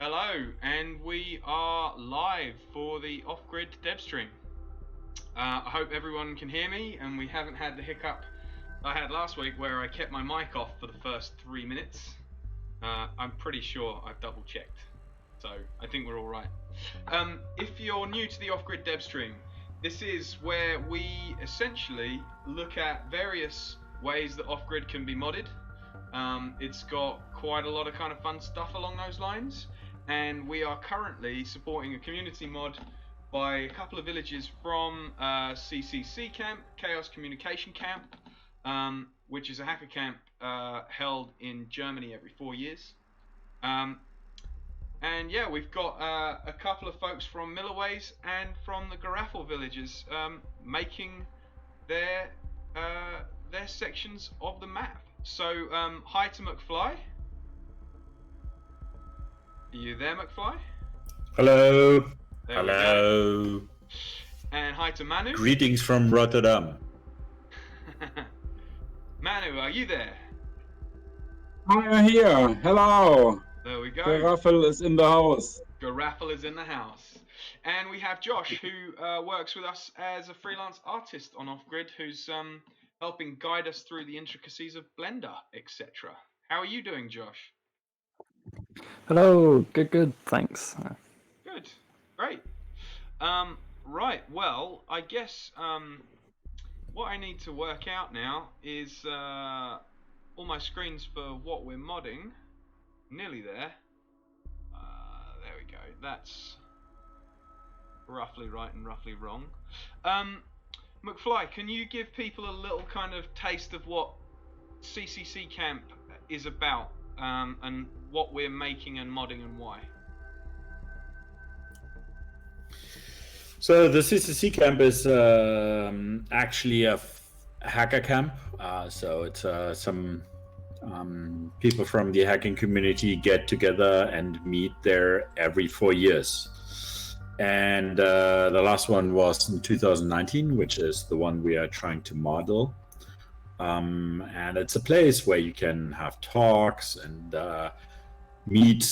Hello, and we are live for the off-grid dev stream. I hope everyone can hear me, and we haven't had the hiccup I had last week where I kept my mic off for the first 3 minutes. I'm pretty sure I've double-checked, so I think we're all right. If you're new to the off-grid dev stream, this is where we essentially look at various ways that off-grid can be modded. It's got quite a lot of kind of fun stuff along those lines, and we are currently supporting a community mod by a couple of villages from CCC Camp, Chaos Communication Camp, which is a hacker camp held in Germany every 4 years. And yeah, we've got a couple of folks from Milliways and from the Geraffel Villages making their sections of the map. So, hi to McFly. Are you there, McFly? Hello. There Hello. And hi to Manu. Greetings from Rotterdam. Manu, are you there? I'm here. Hello. There we go. Geraffel is in the house. Geraffel is in the house. And we have Josh, who works with us as a freelance artist on Off-Grid, who's helping guide us through the intricacies of Blender, etc. How are you doing, Josh? Hello, good, thanks. Good, great. Right, well, I guess what I need to work out now is all my screens for what we're modding. Nearly there. There we go. That's roughly right and roughly wrong. McFly, can you give people a little kind of taste of what CCC Camp is about, and what we're making and modding and why? So the CCC camp is actually a hacker camp. So it's some people from the hacking community get together and meet there every 4 years. And the last one was in 2019, which is the one we are trying to model. And it's a place where you can have talks and meet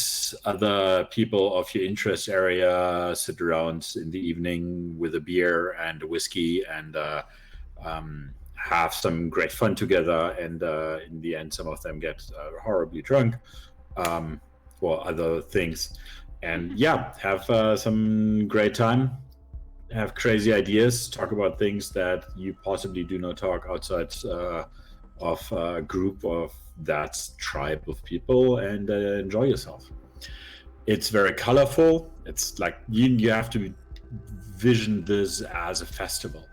other people of your interest area, sit around in the evening with a beer and a whiskey, and have some great fun together. And in the end, some of them get horribly drunk or other things. And yeah, have some great time, have crazy ideas, talk about things that you possibly do not talk outside of a group of that tribe of people, and enjoy yourself. It's very colorful. It's like you have to vision this as a festival.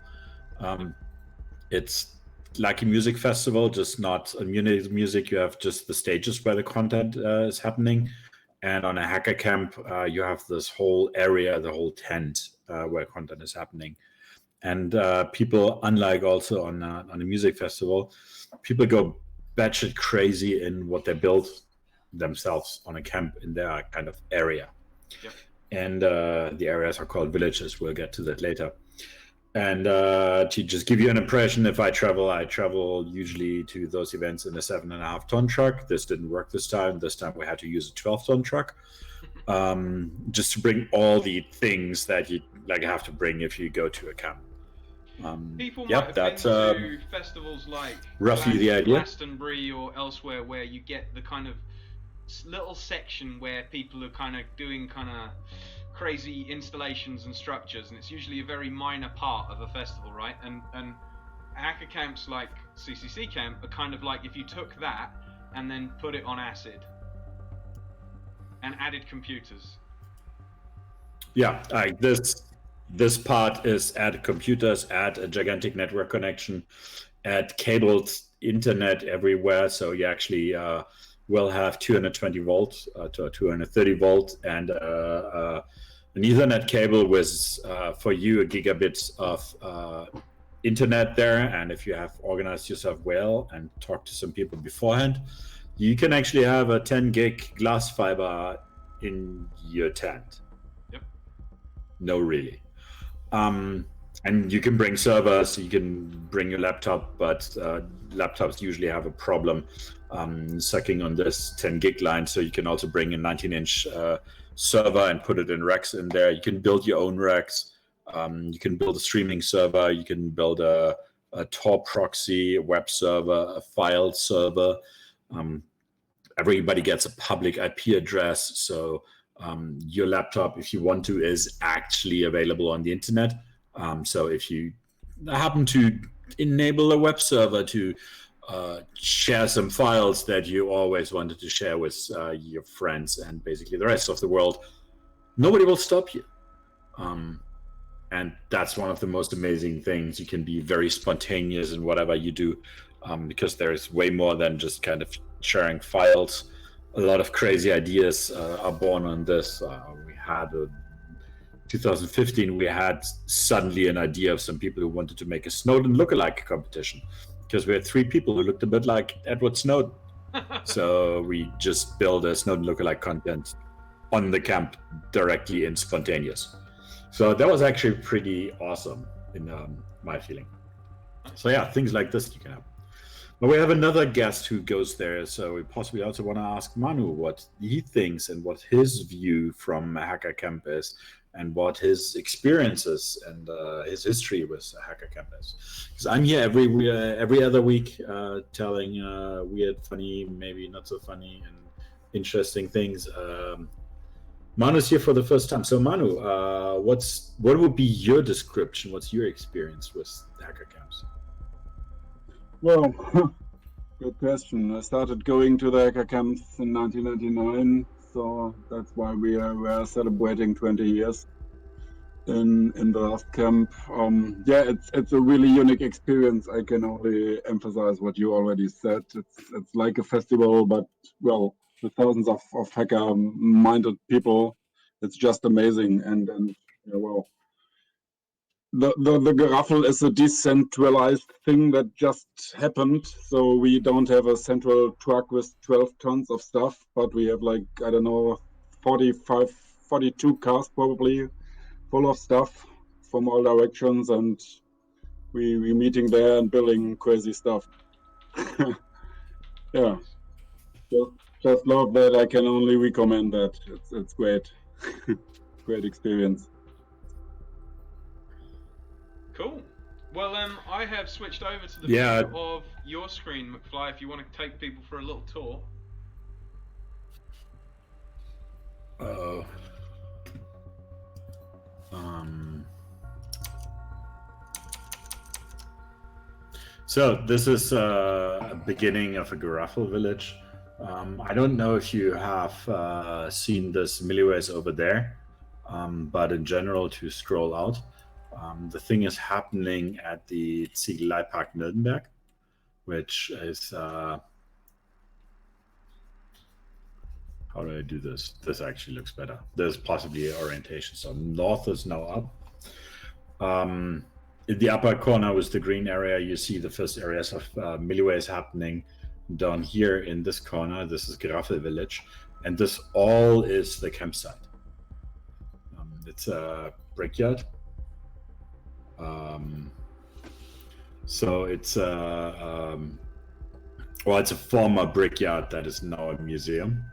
It's like a music festival, just not a music. You have just the stages where the content is happening. And on a hacker camp, you have this whole area, the whole tent where content is happening. And people, unlike also on a music festival, people go batshit crazy in what they build themselves on a camp in their kind of area. Yep. And the areas are called villages. We'll get to that later. And to just give you an impression, if I travel usually to those events in a 7.5 ton truck. This didn't work this time. This time we had to use a 12-ton truck, just to bring all the things that you have to bring if you go to a camp. People might have been to festivals like roughly the idea. Glastonbury or elsewhere, where you get the kind of little section where people are kind of doing kind of crazy installations and structures, and it's usually a very minor part of a festival, right? And hacker camps like CCC Camp are kind of like if you took that and then put it on acid and added computers. Yeah, this part is add computers, add a gigantic network connection, add cabled internet everywhere. So you actually will have 220 volts to 230 volt, and an Ethernet cable with, for you, a gigabit of internet there. And if you have organized yourself well and talked to some people beforehand, you can actually have a 10 gig glass fiber in your tent. Yep. No, really. And you can bring servers, you can bring your laptop, but laptops usually have a problem sucking on this 10 gig line. So you can also bring a 19-inch server and put it in racks in there. You can build your own racks. You can build a streaming server. You can build a Tor proxy, a web server, a file server. Everybody gets a public IP address. So your laptop, if you want to, is actually available on the internet. So if you happen to enable a web server to share some files that you always wanted to share with your friends and basically the rest of the world, nobody will stop you. And that's one of the most amazing things. You can be very spontaneous in whatever you do, because there's way more than just kind of sharing files. A lot of crazy ideas are born on this. We had 2015, we had suddenly an idea of some people who wanted to make a Snowden lookalike competition, because we had 3 people who looked a bit like Edward Snowden. So we just built a Snowden lookalike content on the camp directly in spontaneous. So that was actually pretty awesome in my feeling. So yeah, things like this you can have. But we have another guest who goes there, so we possibly also want to ask Manu what he thinks and what his view from Hacker Camp is, and what his experiences and his history with Hacker Camp is. Because I'm here every other week telling weird, funny, maybe not so funny, and interesting things. Manu's here for the first time. So Manu, what would be your description? What's your experience with Hacker Camps? Well, good question. I started going to the hacker camps in 1999, so that's why we are celebrating 20 years in the last camp. Yeah, it's a really unique experience. I can only emphasize what you already said. It's like a festival, but well, with thousands of hacker-minded people. It's just amazing, and yeah, well. The Geraffel is a decentralized thing that just happened. So we don't have a central truck with 12 tons of stuff, but we have like, I don't know, 45, 42 cars probably full of stuff from all directions. And we meeting there and building crazy stuff. Yeah, just love that. I can only recommend that. It's great. Great experience. Cool. Well, I have switched over to the view of your screen, McFly, if you want to take people for a little tour. So this is a beginning of a Geraffel Village. I don't know if you have seen this Milliways over there, but in general, to scroll out, the thing is happening at the Ziegeleipark Nürnberg, which is how do I do this? This actually looks better. There's possibly orientation. So north is now up. In the upper corner with the green area, you see the first areas of Milliways happening. Down here in this corner, this is Geraffel Village, and this all is the campsite. It's a brickyard. So it's it's a former brickyard that is now a museum.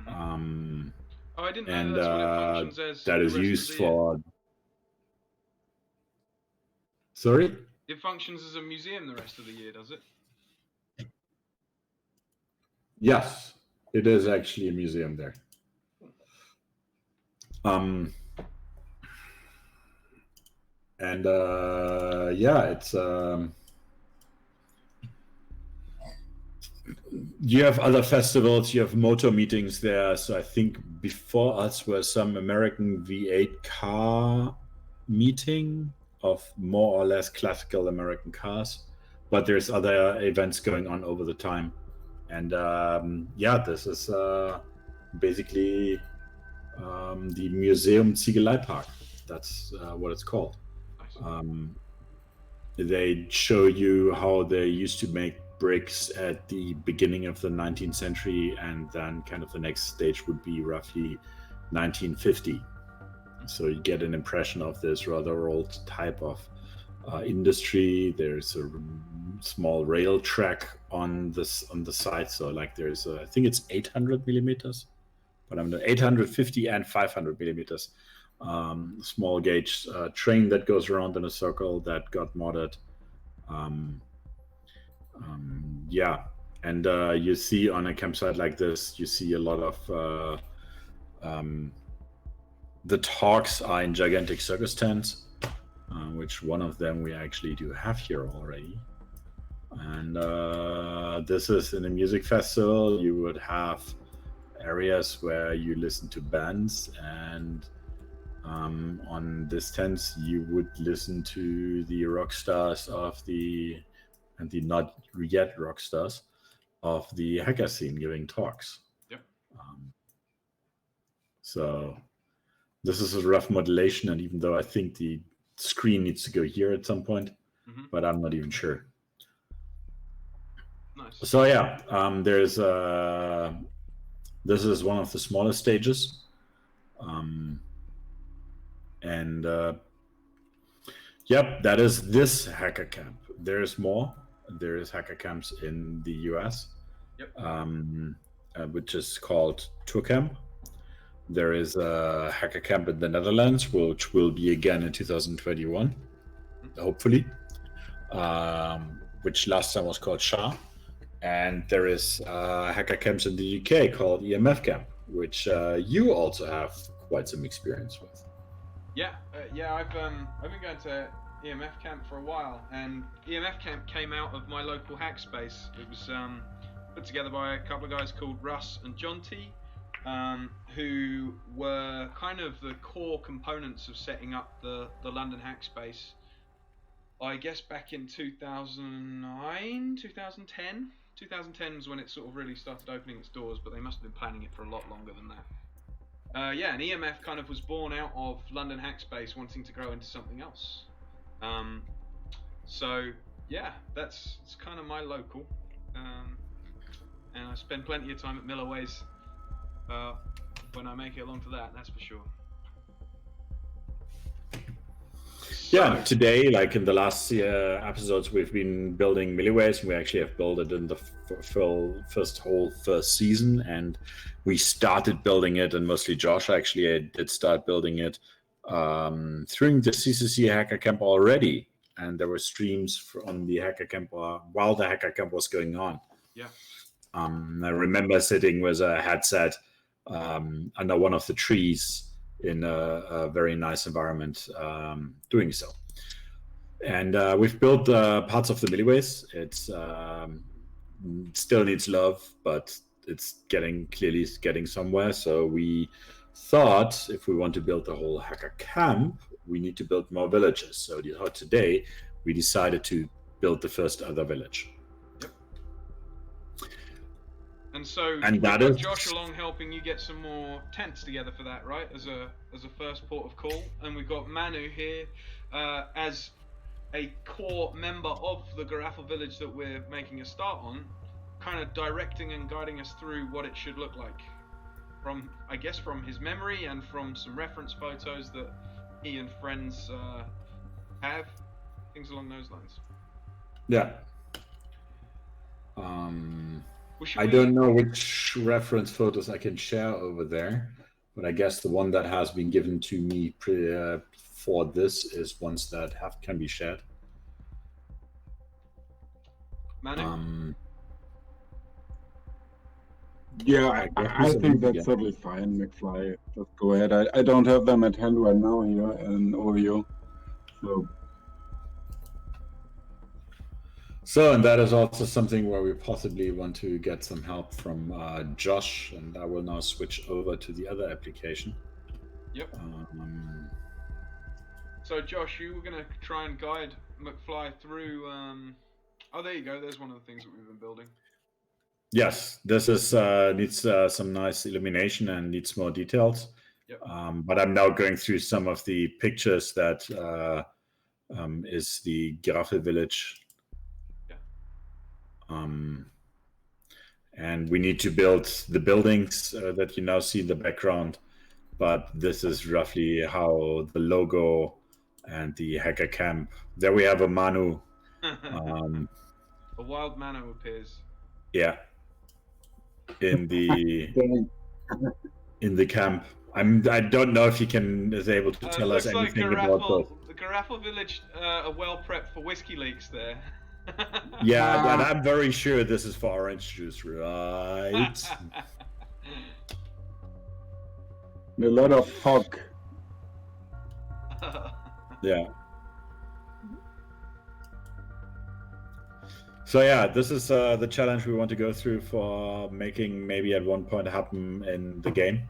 I didn't know that's what it functions as. That is used for. Sorry? It functions as a museum the rest of the year, does it? Yes, it is actually a museum there. It's you have other festivals, you have motor meetings there. So I think before us were some American V8 car meeting of more or less classical American cars, but there's other events going on over the time. And this is basically the Museum Ziegeleipark. That's what it's called. They show you how they used to make bricks at the beginning of the 19th century, and then kind of the next stage would be roughly 1950. So you get an impression of this rather old type of industry. There's a small rail track on the site. So like there's I think it's 800 millimeters but I'm the 850 and 500 millimeters small gauge train that goes around in a circle that got modded. Yeah, and you see on a campsite like this, you see a lot of the talks are in gigantic circus tents, which one of them we actually do have here already. And this is in a music festival. You would have areas where you listen to bands, and on this tents you would listen to the rock stars of the not yet rock stars of the hacker scene giving talks. Yep. So this is a rough modulation, and even though I think the screen needs to go here at some point, but I'm not even sure. Nice. So yeah, there's this is one of the smallest stages, and yep, that is this hacker camp. There's more. There is hacker camps in the US, yep. Which is called Tour Camp. There is a hacker camp in the Netherlands, which will be again in 2021, hopefully, which last time was called SHA. And there is hacker camps in the UK called EMF Camp, which you also have quite some experience with. Yeah, I've been going to EMF Camp for a while, and EMF Camp came out of my local hack space. It was put together by a couple of guys called Russ and John T, who were kind of the core components of setting up the London hack space. I guess back in 2009, 2010. 2010 was when it sort of really started opening its doors, but they must have been planning it for a lot longer than that. Yeah, and EMF kind of was born out of London Hackspace wanting to grow into something else. So yeah, it's kind of my local, and I spend plenty of time at Milliways when I make it along to that. That's for sure. Yeah, today, like in the last episodes, we've been building Milliways, and we actually have built it in the first season, and we started building it, and mostly Josh actually did start building it during the CCC Hacker Camp already, and there were streams on the Hacker Camp while the Hacker Camp was going on. Yeah. I remember sitting with a headset under one of the trees in a very nice environment doing so. And we've built parts of the Milliways. It's still needs love, but it's clearly getting somewhere. So we thought if we want to build the whole hacker camp, we need to build more villages. So today we decided to build the first other village. And so and you've that got is Josh along helping you get some more tents together for that, right? As a first port of call. And we've got Manu here as a core member of the Geraffel Village that we're making a start on, kind of directing and guiding us through what it should look like. From his memory and from some reference photos that he and friends have, things along those lines. Yeah. I don't know which reference photos I can share over there, but I guess the one that has been given to me for this is ones that can be shared. Manu? Yeah, I think that's totally fine, McFly. Just go ahead. I don't have them at hand right now here in OVO. So, and that is also something where we possibly want to get some help from Josh, and I will now switch over to the other application. Yep. So, Josh, you were going to try and guide McFly through... Oh, there you go. There's one of the things that we've been building. Yes, this is needs some nice illumination and needs more details. Yep. But I'm now going through some of the pictures that is the Geraffel Village. And we need to build the buildings that you now see in the background, but this is roughly how the logo and the hacker camp. There we have a Manu. A wild Manu appears. Yeah. In the in the camp. I don't know if he is able to tell us Looks like anything about those. the Geraffel Village are well prepped for whiskey leaks there. Yeah, and I'm very sure this is for orange juice, right? A lot of fog. Yeah. So yeah, this is the challenge we want to go through for making maybe at one point happen in the game,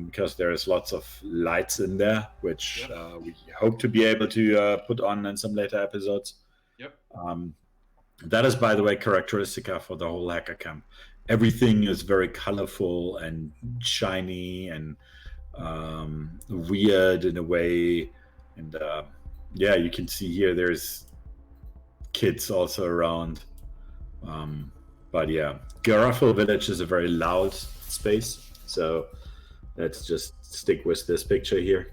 because there's lots of lights in there, which we hope to be able to put on in some later episodes. Yep. That is, by the way, characteristica for the whole hacker camp. Everything is very colorful and shiny and weird in a way. And yeah, you can see here there's kids also around. But yeah, Geraffel Village is a very loud space. So let's just stick with this picture here.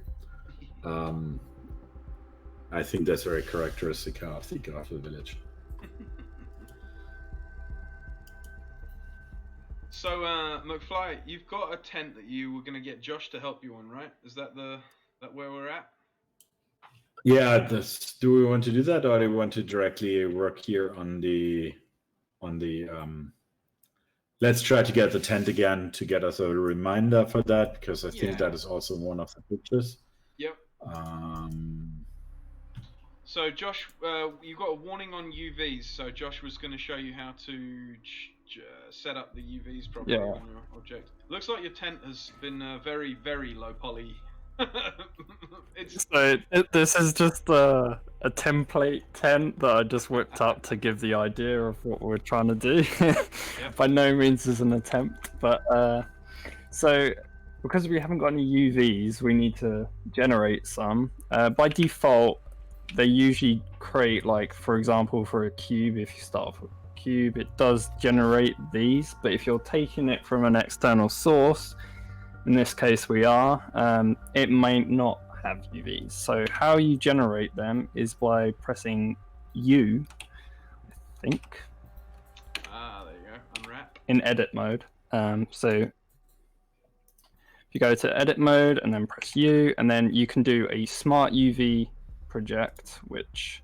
I think that's very characteristic of the Geraffel Village. So, McFly, you've got a tent that you were going to get Josh to help you on, right? Is that where we're at? Yeah. Do we want to do that, or do we want to directly work here on the? Let's try to get the tent again to get us a reminder for that, because I think that is also one of the pictures. Yep. So Josh, you got a warning on UVs. So Josh was going to show you how to set up the UVs properly on your object. Looks like your tent has been very, very low poly. This is just a template tent that I just whipped up to give the idea of what we're trying to do. By no means is an attempt, but so because we haven't got any UVs, we need to generate some. By default, they usually create, like, for example, for a cube, if you start off with a cube, it does generate these, but if you're taking it from an external source, in this case we are, it might not have UVs. So how you generate them is by pressing U, I think. There you go, unwrap. In edit mode. So if you go to edit mode and then press U, and then you can do a smart UV project, which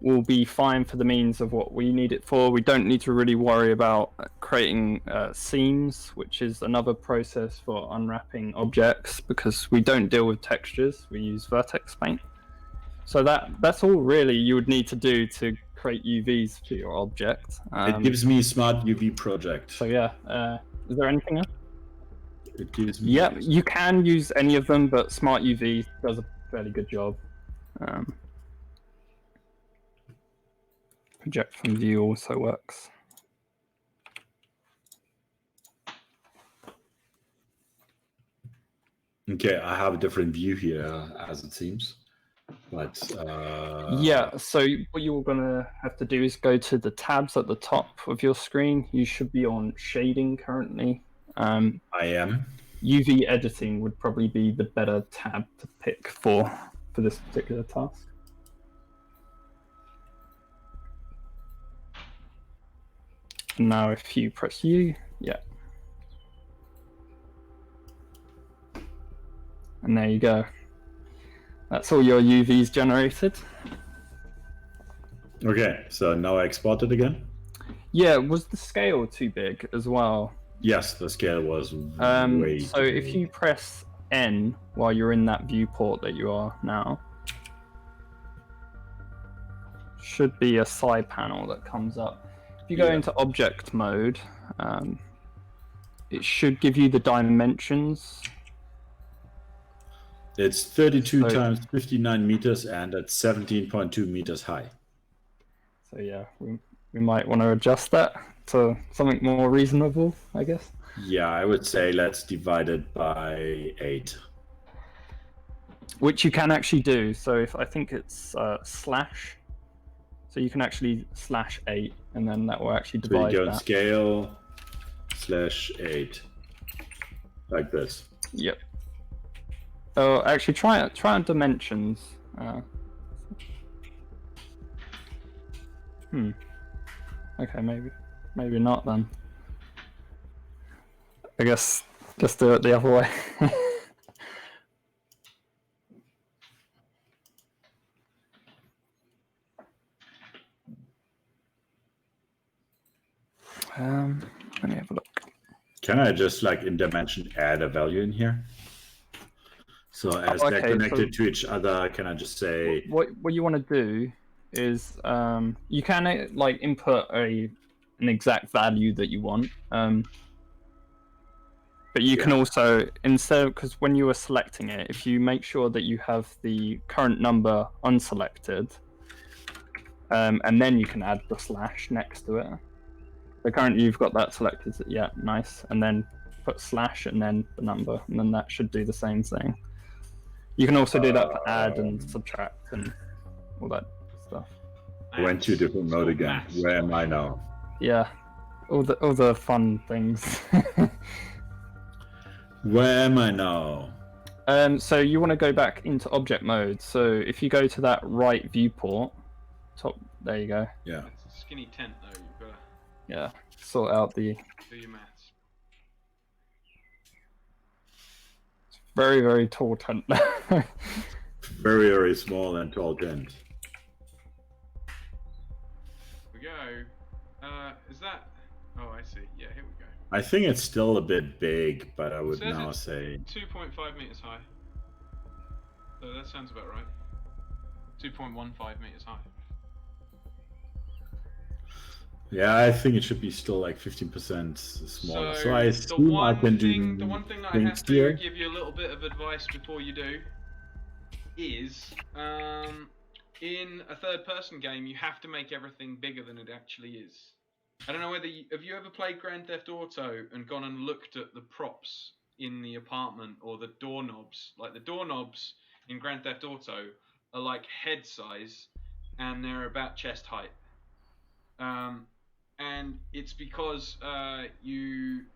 will be fine for the means of what we need it for. We don't need to really worry about creating seams, which is another process for unwrapping objects, because we don't deal with textures, we use vertex paint. So that's all really you would need to do to create UVs for your object. It gives me smart UV project. So yeah, is there anything else? It gives me. Yeah, you can use any of them, but smart UV does a fairly good job. Project from view also works. Okay, I have a different view here, as it seems. But yeah, so what you're gonna have to do is go to the tabs at the top of your screen. You should be on shading currently. I am. UV editing would probably be the better tab to pick for this particular task. Now if you press U, yeah. And there you go. That's all your UVs generated. Okay, so now I export it again? Yeah, was the scale too big as well? Yes, the scale was way so too if big. you press N while you're in that viewport that you are now, should be a side panel that comes up. If you go into object mode, it should give you the dimensions. It's 32 times 59 meters, and it's 17.2 meters high. So yeah, we might want to adjust that to something more reasonable, I guess. Yeah, I would say let's divide it by 8. Which you can actually do. So if I think it's slash, so you can actually /8, and then that will actually So divide you go that. in scale /8, like this. Yep. Oh, actually, try on dimensions. Okay, maybe not then. I guess Just do it the other way. Let me have a look. Can I just like in dimension add a value in here? So as they're Okay, connected to each other, can I just say what you want to do is you can like input an exact value that you want, but you can also, instead, because when you are selecting it, if you make sure that you have the current number unselected, and then you can add the slash next to it. So currently you've got that selected, yeah, nice, and then put slash and then the number, and then that should do the same thing. You can also do that for add and subtract and all that stuff. went to a different mode again? Where am I now? Yeah, all the fun things. Where am I now? So you want to go back into object mode. So if you go to that right viewport, top, there you go. Yeah. It's a skinny tent though. You've got to Yeah, sort out the do your maths. very, very tall tent. Very, very small and tall tent. We go. Is that? Oh, I see. Yeah, here we go. I think it's still a bit big, but I would Says now it's say 2.5 meters high. So that sounds about right. 2.15 meters high. yeah, I think it should be still like 15% smaller. So I the assume I one can thing, do the one thing that I things have to here. give you a little bit of advice before you do is, in a third-person game, you have to make everything bigger than it actually is. I don't know whether have you ever played Grand Theft Auto and gone and looked at the props in the apartment or the doorknobs? Like the doorknobs in Grand Theft Auto are like head size, and they're about chest height. And it's because you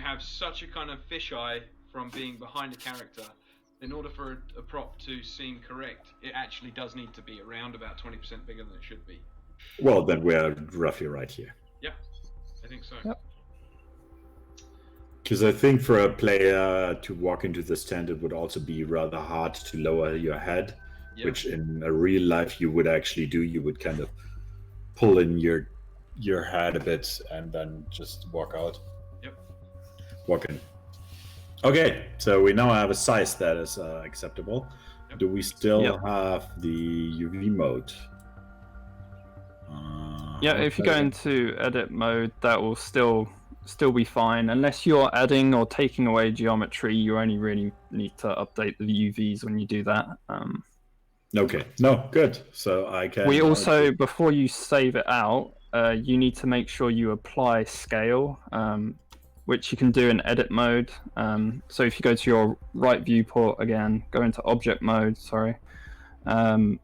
have such a kind of fisheye from being behind a character. In order for a prop to seem correct, it actually does need to be around about 20% bigger than it should be. Well, then we're roughly right here. Yeah, I think so. Yep. Because I think for a player to walk into this tent, it would also be rather hard to lower your head, Yep. which in a real life you would actually do. You would kind of pull in your head a bit and then just walk out. Yep. Walk in. Okay, so we now have a size that is acceptable. Yep. Do we still have the UV mode? Yeah, if you go into edit mode, that will still be fine. Unless you're adding or taking away geometry, you only really need to update the UVs when you do that. Okay, no, good. So I can. We also, before you save it out, you need to make sure you apply scale, which you can do in edit mode. So if you go to your right viewport again, go into object mode, and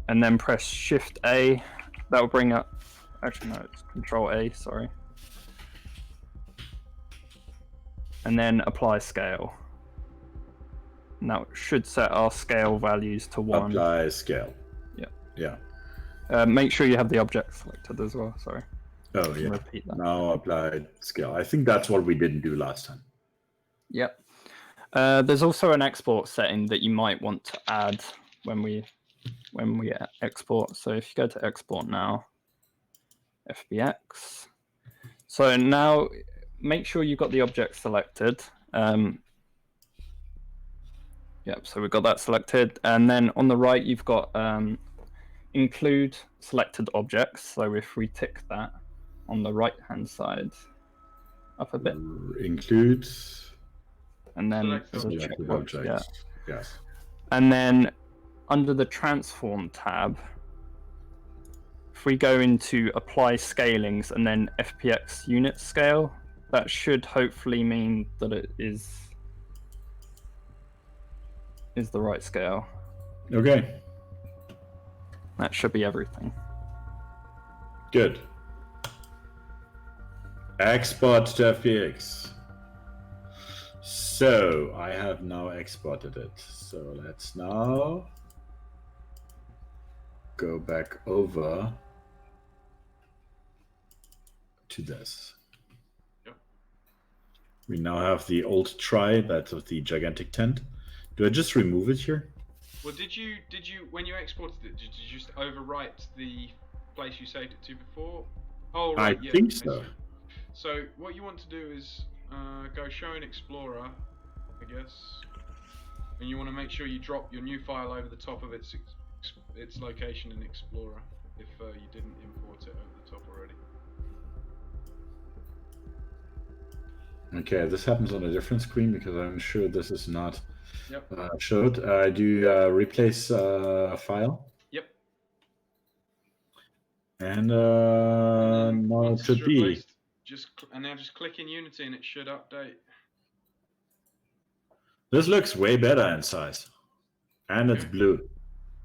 then press Shift A. That will bring up, actually no, it's Control A, sorry. And then apply scale. And that should set our scale values to 1. Apply scale. Yeah. Yeah. Make sure you have the object selected as well, sorry. Oh, yeah. Repeat that. Now apply scale. I think that's what we didn't do last time. Yep. There's also an export setting that you might want to add when we export. So if you go to export now, FBX. So now make sure you've got the object selected. Yep, so we've got that selected. And then on the right, you've got include selected objects. So if we tick that on the right-hand side, up a bit. Include. And then Select object. Objects. Yeah. Yes. And then under the transform tab, if we go into apply scalings and then FPX unit scale, that should hopefully mean that it is the right scale. Okay. That should be everything. Good. Export to FPX. So I have now exported it. So let's now go back over to this. Yep. We now have the old try, that's of the gigantic tent. Do I just remove it here? Well, did you when you exported it? Did you just overwrite the place you saved it to before? Oh right, I yeah. think so. So what you want to do is go show in Explorer, I guess, and you want to make sure you drop your new file over the top of its location in Explorer if you didn't import it over the top already. Okay, this happens on a different screen because I'm sure this is not Yep. showed. Do replace file. Yep. And then now once it should it's be. replaced, now just click in Unity and it should update. This looks way better in size, and it's Okay. blue.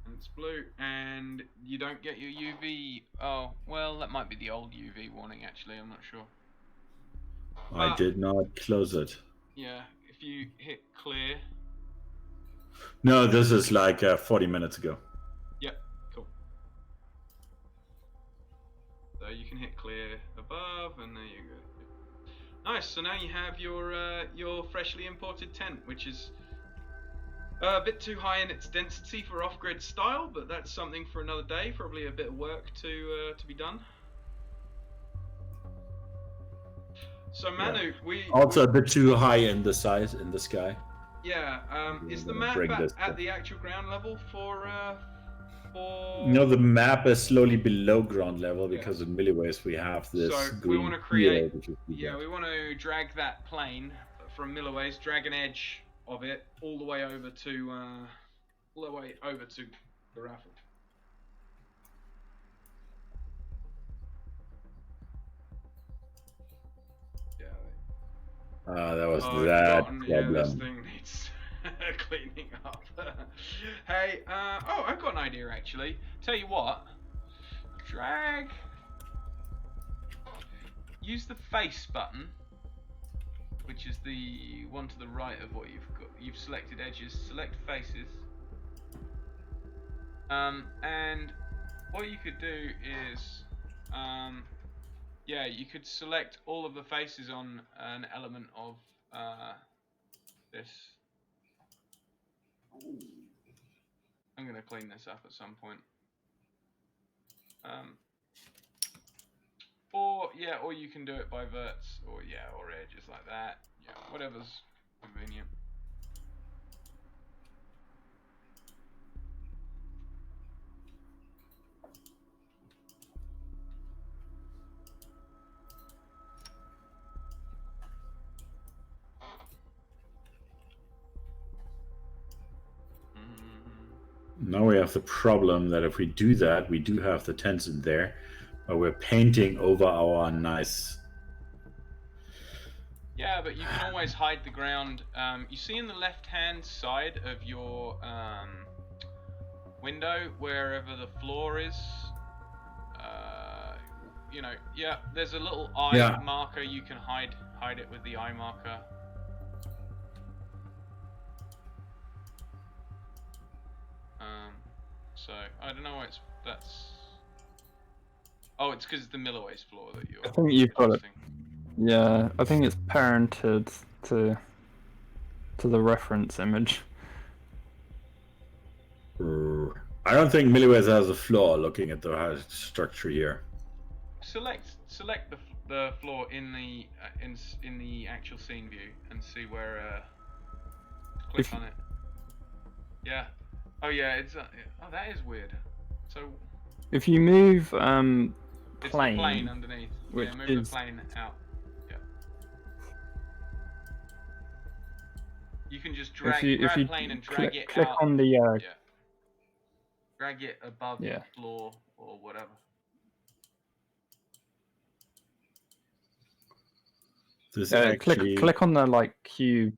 And it's blue, and you don't get your UV. Oh, well, that might be the old UV warning. Actually, I'm not sure. I did not close it. Yeah, if you hit clear. No, this is like 40 minutes ago. Yep, cool. So you can hit clear above, and there you go. Nice. So now you have your freshly imported tent, which is a bit too high in its density for off-grid style, but that's something for another day. Probably a bit of work to be done. So Manu, we also a bit too high in the size in the sky. Yeah. Is the map at the actual ground level for? No, the map is slowly below ground level because in Milliways we have this. So green we want to create. field, We want to drag that plane from Milliways, drag an edge of it all the way over to Geraffel. That was that problem. Yeah, this thing needs cleaning up. Hey, I've got an idea actually. Tell you what, use the face button, which is the one to the right of what you've got. You've selected edges, select faces. And what you could do is, you could select all of the faces on an element of this. I'm gonna clean this up at some point. Or you can do it by verts, or edges like that. Yeah, whatever's convenient. Now we have the problem that if we do that, we do have the tents in there, but we're painting over our nice. Yeah, but you can always hide the ground. You see in the left-hand side of your window, wherever the floor is, there's a little eye marker. You can hide it with the eye marker. So I don't know why that's. Oh, it's because it's the Milliways floor that you're. I think you've got it. Yeah, I think it's parented to the reference image. I don't think Milliways has a floor. Looking at the structure here. Select the floor in the actual scene view and see where. Click on it. Yeah. Oh yeah, it's that is weird. So if you move it's the plane underneath. Which move is... the plane out. Yeah. You can just grab plane and drag it click out. on the drag it above the floor or whatever. This actually... click on the cube.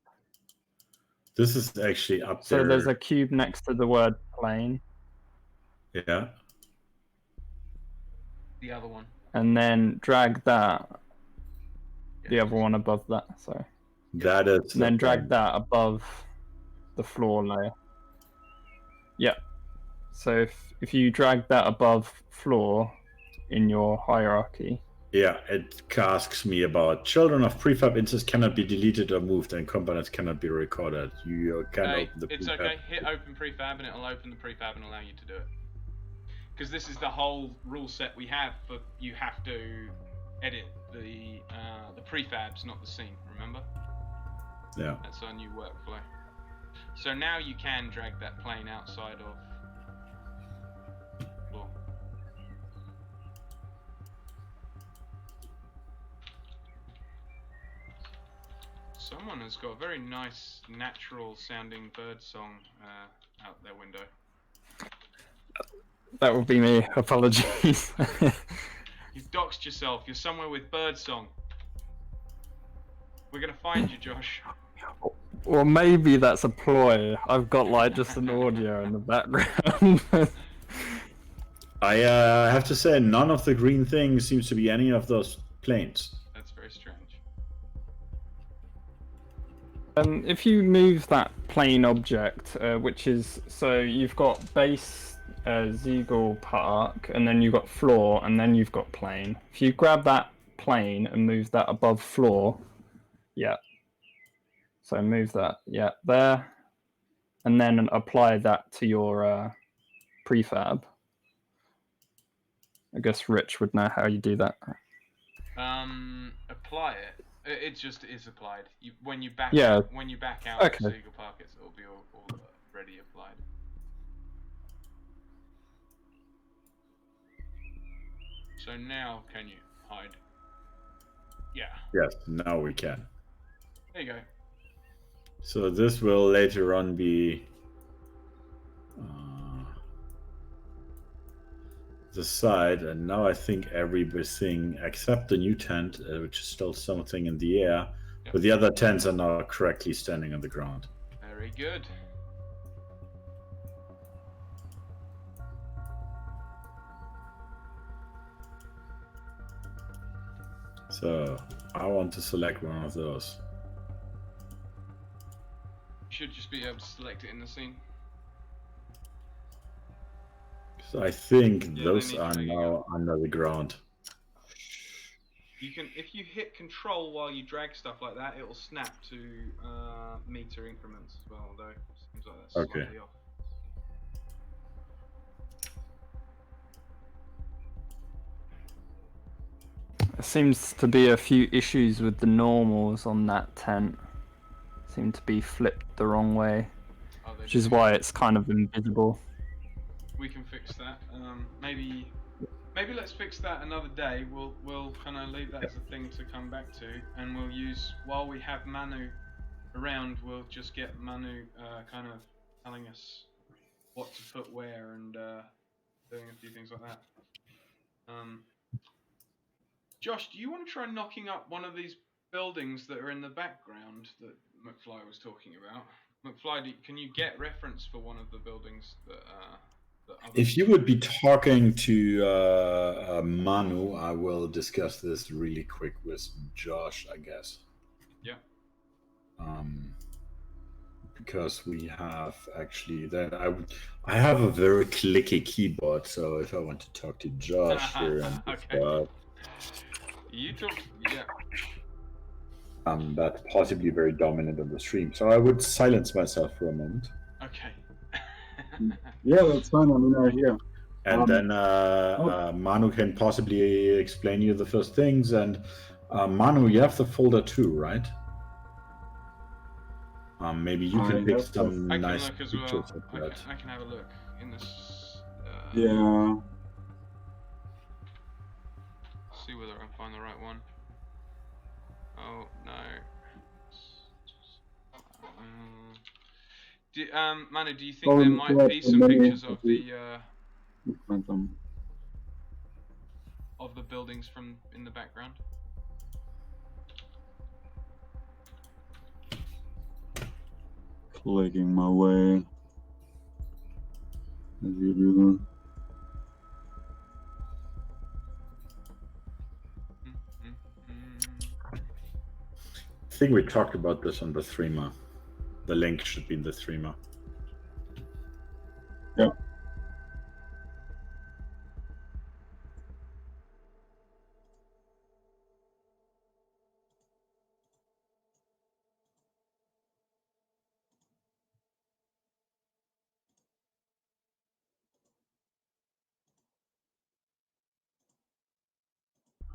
This is actually up there. So there's a cube next to the word plane. Yeah. The other one. And then drag that. The other one above that. Sorry. That is. And then drag that above the floor layer. Yeah. So if you drag that above floor in your hierarchy. Yeah, it asks me about children of prefab instances cannot be deleted or moved, and components cannot be recorded. You can open the It's prefab. okay. Hit open prefab, and it'll open the prefab and allow you to do it. Because this is the whole rule set we have for you have to edit the prefabs, not the scene. Remember? Yeah. That's our new workflow. So now you can drag that plane outside of floor. Someone has got a very nice, natural-sounding bird song out their window. That would be me. Apologies. You've doxed yourself. You're somewhere with bird song. We're gonna find you, Josh. Well, maybe that's a ploy. I've got like just an audio in the background. I have to say, none of the green things seems to be any of those planes. That's very strange. If you move that plane object, which is, so you've got base Ziegel Park, and then you've got floor, and then you've got plane. If you grab that plane and move that above floor, yeah. So move that, yeah, there, and then apply that to your prefab. I guess Rich would know how you do that. Apply it. It just is applied. When you back Yeah. out, of Okay. Siegel Park, it'll be all already applied. So now can you hide? Yeah. Yes, now we can. There you go. So this will later on be the side, and now I think everything except the new tent, which is still something in the air, Yep. but the other tents are now correctly standing on the ground. Very good. So I want to select one of those. You should just be able to select it in the scene. So I think Yeah, those they need are taking now under the ground. You can, if you hit control while you drag stuff like that, it will snap to meter increments as well, although it seems like that's Okay. slightly off. There seems to be a few issues with the normals on that tent. Seem to be flipped the wrong way, Oh, they which is do. why it's kind of invisible. We can fix that. Maybe let's fix that another day. We'll kind of leave that as a thing to come back to, and we'll use, while we have Manu around, we'll just get Manu kind of telling us what to put where and doing a few things like that. Josh, do you want to try knocking up one of these buildings that are in the background that McFly was talking about? McFly, can you get reference for one of the buildings that? If you would be talking to Manu, I will discuss this really quick with Josh, I guess. Yeah. Because we have actually that I have a very clicky keyboard, so if I want to talk to Josh here and okay. You talk, yeah. That's possibly very dominant on the stream, so I would silence myself for a moment. Okay. Yeah, that's fine. I mean, I'm here. And then Manu can possibly explain you the first things. And Manu, you have the folder too, right? Maybe you can pick some nice pictures of that. I can have a look in this. Yeah. See whether I can find the right one. Oh no. Manu, do you think there might be some pictures of the buildings from in the background? Clicking my way as usual. I think we talked about this on the streamer. The link should be in the streamer. Yeah.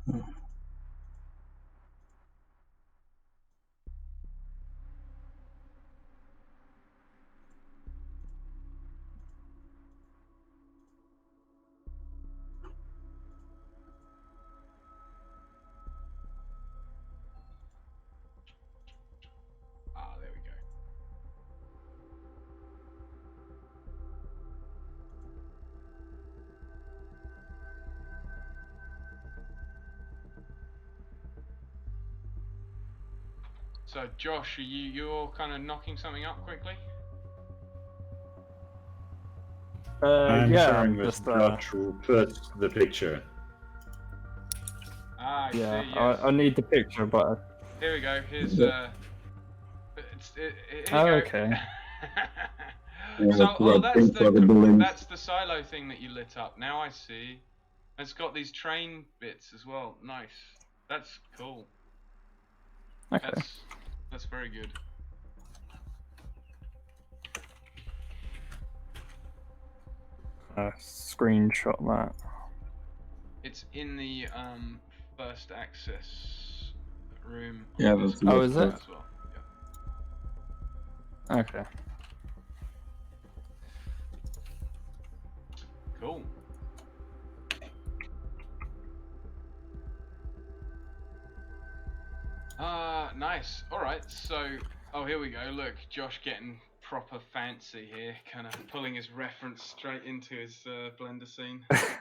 Ah, there we go. So, Josh, are you're kind of knocking something up quickly? I'm Yeah, sharing I'm with just Josh who put the picture. Ah, I yeah. see. Yes. I need the picture, but Here we go. Here's Yeah. here you oh, go. okay. Yeah, So, that's the right that's thing for the buildings. the silo thing that you lit up. Now I see. It's got these train bits as well. Nice. That's cool. Okay. That's very good. Screenshot that. It's in the first access room. on Yeah, the that's Discord Oh, is it? as well. Yeah. Okay. Cool. Nice. All right. So, oh, here we go. Look, Josh getting proper fancy here, kind of pulling his reference straight into his Blender scene. I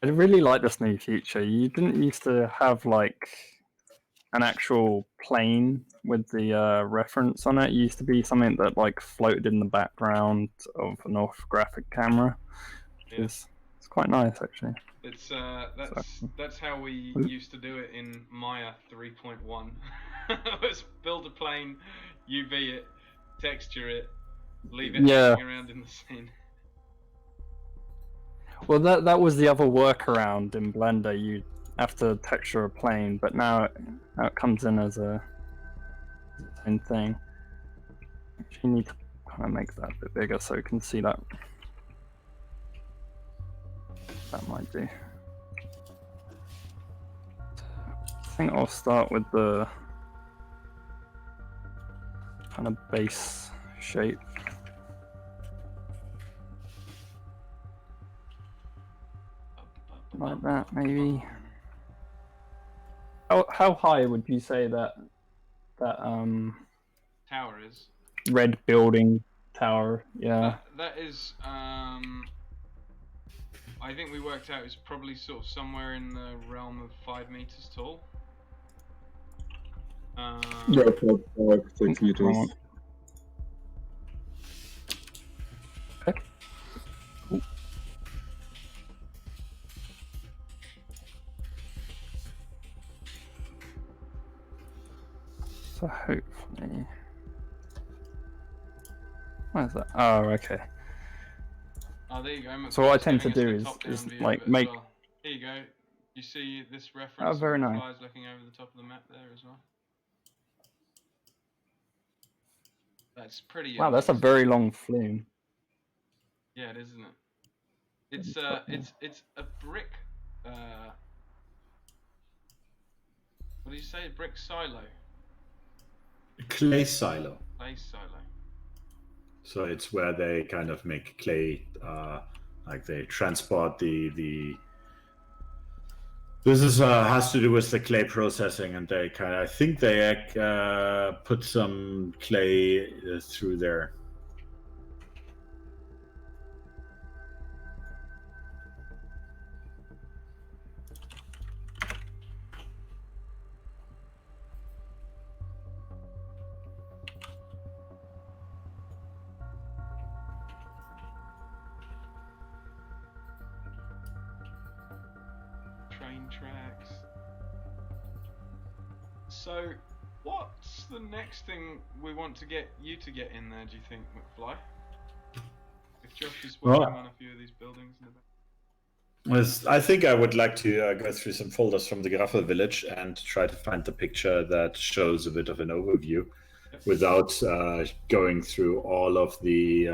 really like this new feature. You didn't used to have like an actual plane with the reference on it. It used to be something that like floated in the background of an orthographic camera, which Yeah. is it's quite nice actually. It's that's how we used to do it in Maya 3.1. Was build a plane, UV it, texture it, leave it Yeah. hanging around in the scene. Well, that was the other workaround in Blender. You have to texture a plane, but now it comes in as a same thing. Actually, you need to kind of make that a bit bigger so you can see that. That might do. I think I'll start with the kind of base shape. Like that, maybe. How high would you say that Tower is. red building tower? Yeah. That is I think we worked out it's probably sort of somewhere in the realm of 5 meters tall. Yeah, 6 meters. Okay. Cool. So hopefully, where's that? Oh, okay. Oh, there you go. So what I It's tend to giving do us is the top-down view like of it as make. well. Here you go. You see this reference very of the nice. flies looking over the top of the map there as well. That's pretty. Wow, that's a very long flume. Yeah, it is, isn't it? It's it's a brick. What did you say? Brick silo. Clay silo. Clay silo. So it's where they kind of make clay, like they transport the. This is has to do with the clay processing, and they kind of, I think they put some clay through there. Train tracks. So, what's the next thing we want to get you to get in there, do you think, McFly? If Josh is working on a few of these buildings in the back. I think I would like to go through some folders from the Geraffel Village and try to find the picture that shows a bit of an overview without going through all of the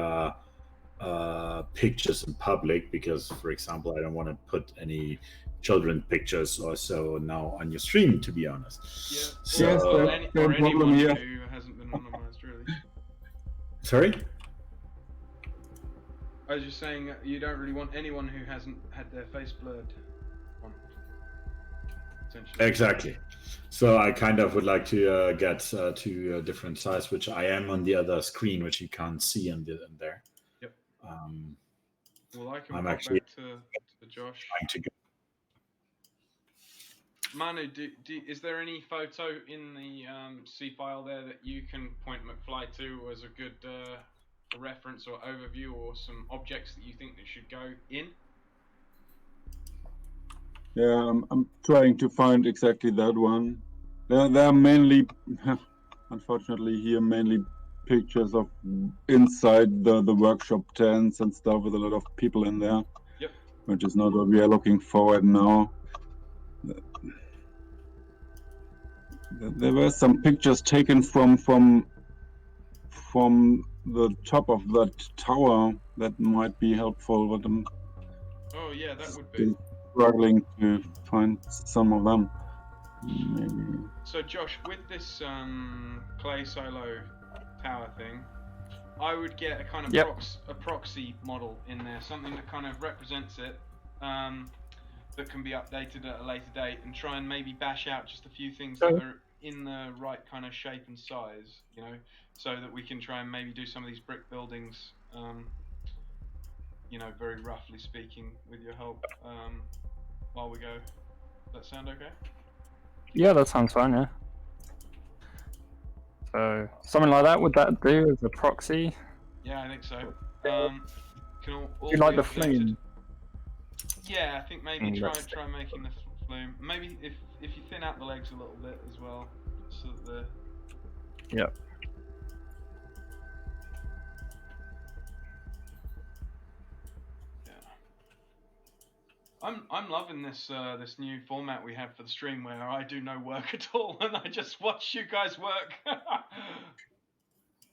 pictures in public because, for example, I don't want to put any children pictures or so now on your stream, to be honest. Yeah. So, Yes, or same problem anyone here. who hasn't been anonymized, really. sorry? I was just saying you don't really want anyone who hasn't had their face blurred on. Essentially. Exactly. So I kind of would like to get to a different size, which I am on the other screen, which you can't see in there. Yep. Um, Well, I can I'm pop actually back to Josh. trying to go. Manu, is there any photo in the C file there that you can point McFly to as a good reference or overview, or some objects that you think that should go in? Yeah, I'm trying to find exactly that one. There are mainly, unfortunately, here mainly pictures of inside the workshop tents and stuff with a lot of people in there. Yep. Which is not what we are looking for now. There were some pictures taken from the top of that tower that might be helpful, but I'm Oh yeah, that would be. struggling to find some of them. Maybe. So Josh, with this clay silo tower thing, I would get a kind of a proxy model in there, something that kind of represents it, that can be updated at a later date, and try and maybe bash out just a few things that are in the right kind of shape and size, you know, so that we can try and maybe do some of these brick buildings, you know, very roughly speaking, with your help, while we go. Does that sound okay? Yeah, that sounds fine, yeah. So, something like that, would that do as a proxy? Yeah, I think so. Can all Do you like be the updated. flame? Yeah, I think maybe try that's- making the flume. Maybe if you thin out the legs a little bit as well, so that the Yep. I'm loving this this new format we have for the stream, where I do no work at all and I just watch you guys work.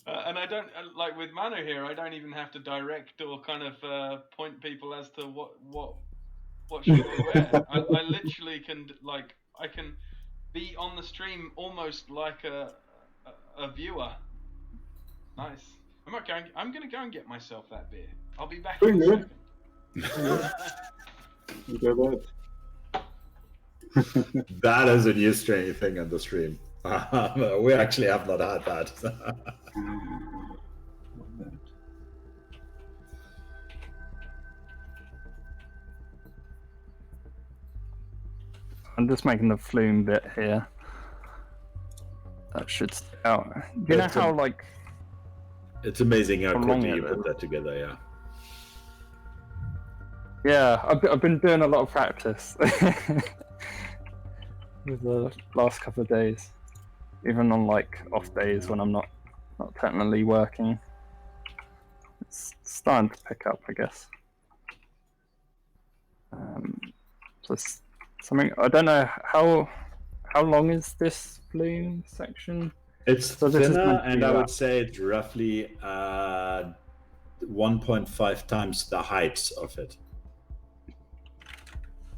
And I don't like with Manu here. I don't even have to direct or kind of point people as to what should they wear. I literally can I can be on the stream almost like a viewer. Nice. I'm gonna go and get myself that beer. I'll be back in a second. Okay, That is a new strange thing on the stream. We actually have not had that. I'm just making the flume bit here. That should stay out. Do you know how, like... It's amazing how long quickly it you put is. that together, yeah. Yeah, I've been doing a lot of practice. With the last couple of days. Even on, like, off days when I'm not technically working. It's starting to pick up, I guess. So it's something, I don't know, how long is this flume section? It's So this is thinner, meant to and be I would wrapped. say it's roughly 1.5 times the height of it.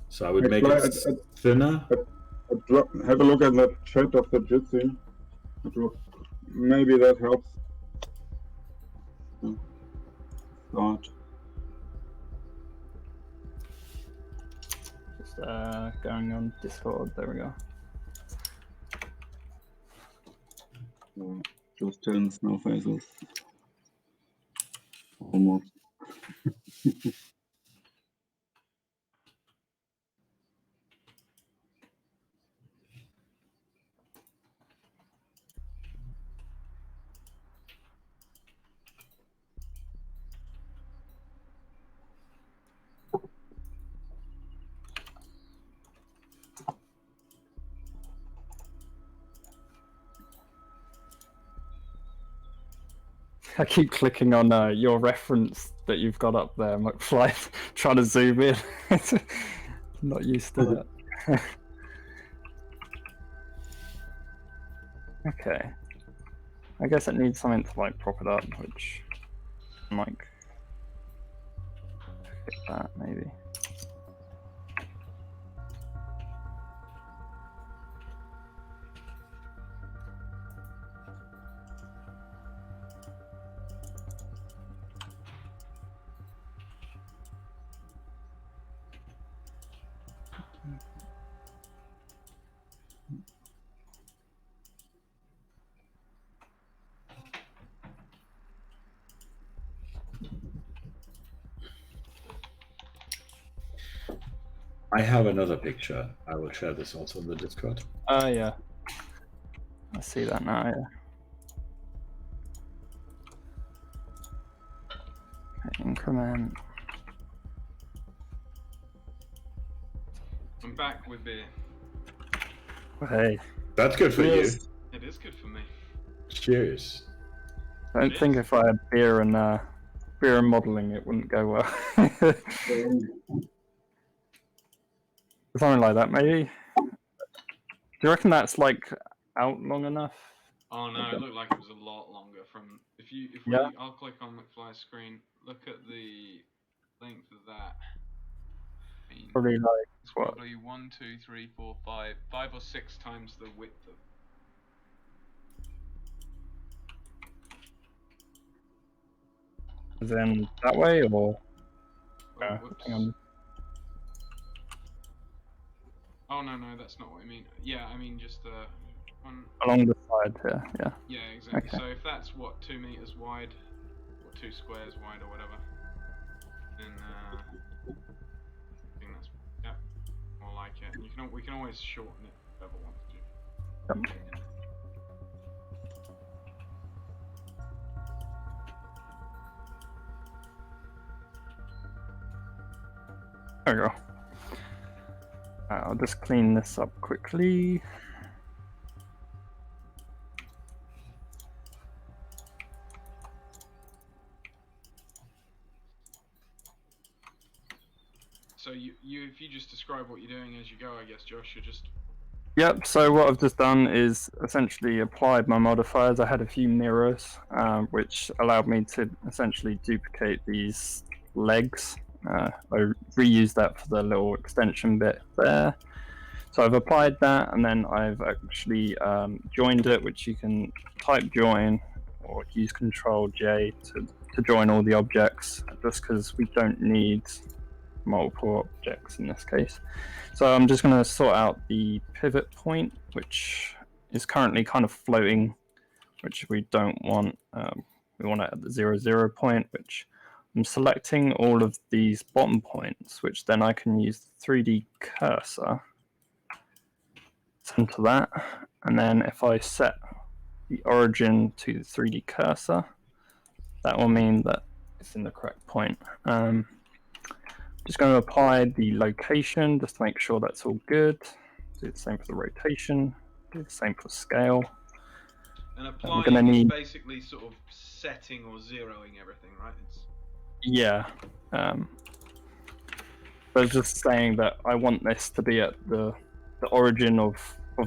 So I would make it thinner. have a look at that chat of the Jitsi. Maybe that helps. Start. Just going on Discord, there we go. Just 10 snow faces. Almost. I keep clicking on your reference that you've got up there, McFly, trying to zoom in. I'm not used to that. Okay. I guess it needs something to like prop it up, which like pick that maybe. I have another picture. I will share this also in the Discord. Oh yeah, I see that now. Yeah. Okay, increment. I'm back with beer. Hey, That's good for Yes. It is good for me. you. Cheers. I don't think if I had beer and modeling, it wouldn't go well. Something like that, maybe. Do you reckon that's like out long enough? Oh no, it looked like it was a lot longer. From Yeah. I'll click on McFly's screen. Look at the length of that. I mean, Probably like it's what? probably 1, 2, 3, 4, 5 or 6 times the width of. Then that way, or Oh, whoops. hang on. Oh no, that's not what I mean. Yeah, I mean just one. Along the side here, yeah. Yeah, exactly. Okay. So if that's what 2 meters wide, or 2 squares wide, or whatever, then I think that's more like it. And we can always shorten it if ever want to. Yep. There we go. I'll just clean this up quickly. So if you just describe what you're doing as you go, I guess, Josh, you're just. Yep, so what I've just done is essentially applied my modifiers. I had a few mirrors, which allowed me to essentially duplicate these legs. I reused that for the little extension bit there. So I've applied that, and then I've actually joined it, which you can type join or use Control J to join all the objects, just because we don't need multiple objects in this case. So I'm just going to sort out the pivot point, which is currently kind of floating, which we don't want. We want it at the 0, 0 point, which I'm selecting all of these bottom points, which then I can use the 3D cursor center that, and then if I set the origin to the 3D cursor, that will mean that it's in the correct point. Just going to apply the location just to make sure that's all good. Do the same for the rotation, do the same for scale. And applying is basically sort of setting or zeroing everything, right? Yeah. But it's just saying that I want this to be at the origin of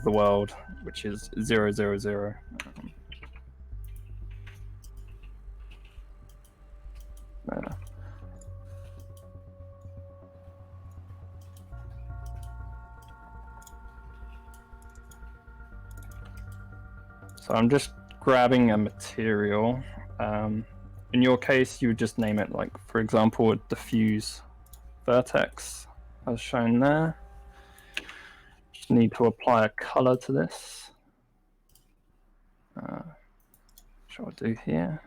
the world, which is 0, 0, 0. So I'm just grabbing a material. In your case, you would just name it, like, for example, a diffuse vertex, as shown there. Just need to apply a color to this. Which I'll do here.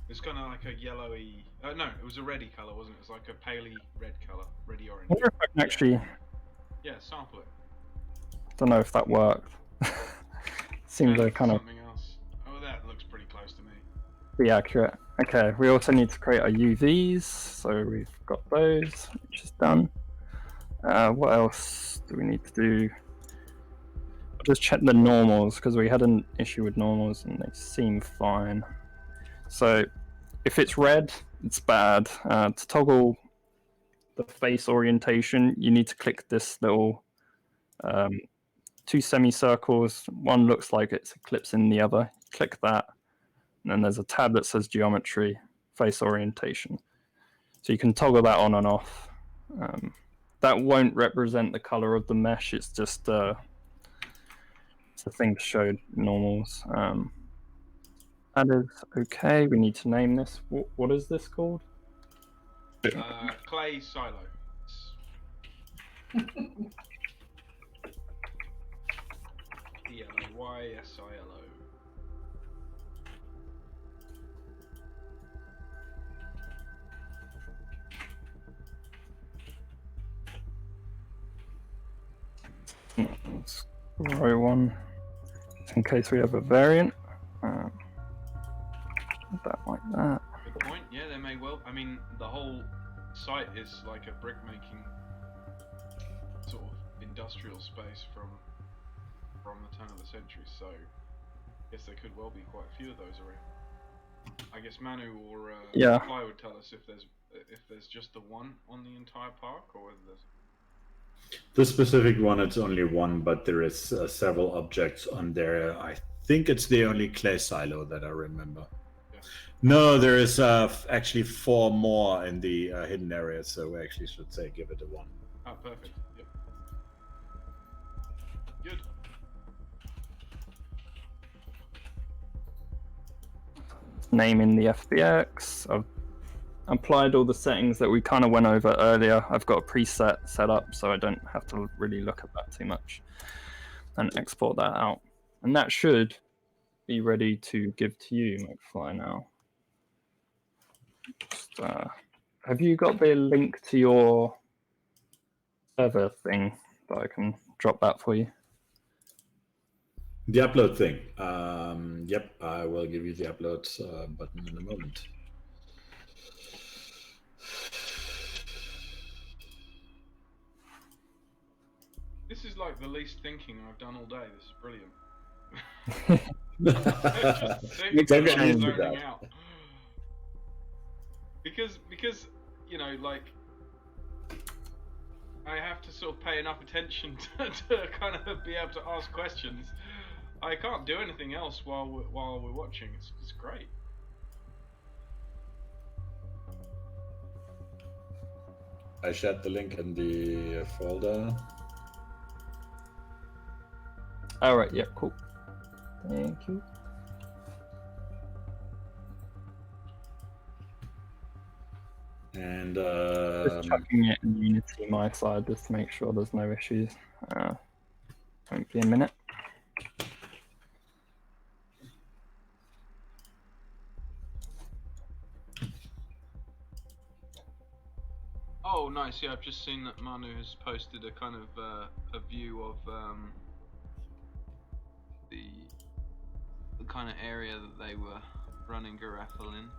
It's kind of like a yellowy. No, it was a reddy color, wasn't it? It was like a paley red color, reddy orange. I wonder if I can actually. Yeah, sample it. Don't know if that worked. Seems like kind of. Something else. Oh, that looks pretty close to me. Be accurate. Okay, we also need to create our UVs, so we've got those, which is done. What else do we need to do? I'll just check the normals, because we had an issue with normals and they seem fine. So if it's red, it's bad. To toggle the face orientation, you need to click this little 2 semicircles. One looks like it's eclipsing the other. Click that. And then there's a tab that says geometry, face orientation. So you can toggle that on and off. That won't represent the color of the mesh. It's just it's a thing to show normals. That is okay. We need to name this. What is this called? Clay silo. ELOYSILO. Let's row one, in case we have a variant. That like that. Good point. Yeah, there may well. I mean, the whole site is like a brick making sort of industrial space from the turn of the century. So, I guess there could well be quite a few of those around. I guess Manu or Fly would tell us if there's just the one on the entire park, or whether there's. This specific one, it's only one, but there is several objects on there. I think it's the only clay silo that I remember. Yeah. No, there is actually 4 more in the hidden area, so we actually should say give it a 1. Ah, perfect. Yep. Good. Naming the FBX. I've applied all the settings that we kind of went over earlier. I've got a preset set up, so I don't have to really look at that too much, and export that out. And that should be ready to give to you, McFly, now. Just, have you got the link to your server thing that I can drop that for you? The upload thing. Yep, I will give you the upload button in a moment. This is like the least thinking I've done all day. This is brilliant. Just zoning out. Because you know, like, I have to sort of pay enough attention to kind of be able to ask questions. I can't do anything else while we're watching. It's great. I shared the link in the folder. All right. Yeah. Cool. Thank you. And just checking it in Unity my side just to make sure there's no issues. Won't be a minute. Oh, nice. Yeah, I've just seen that Manu has posted a kind of a view of the kind of area that they were running Geraffel in.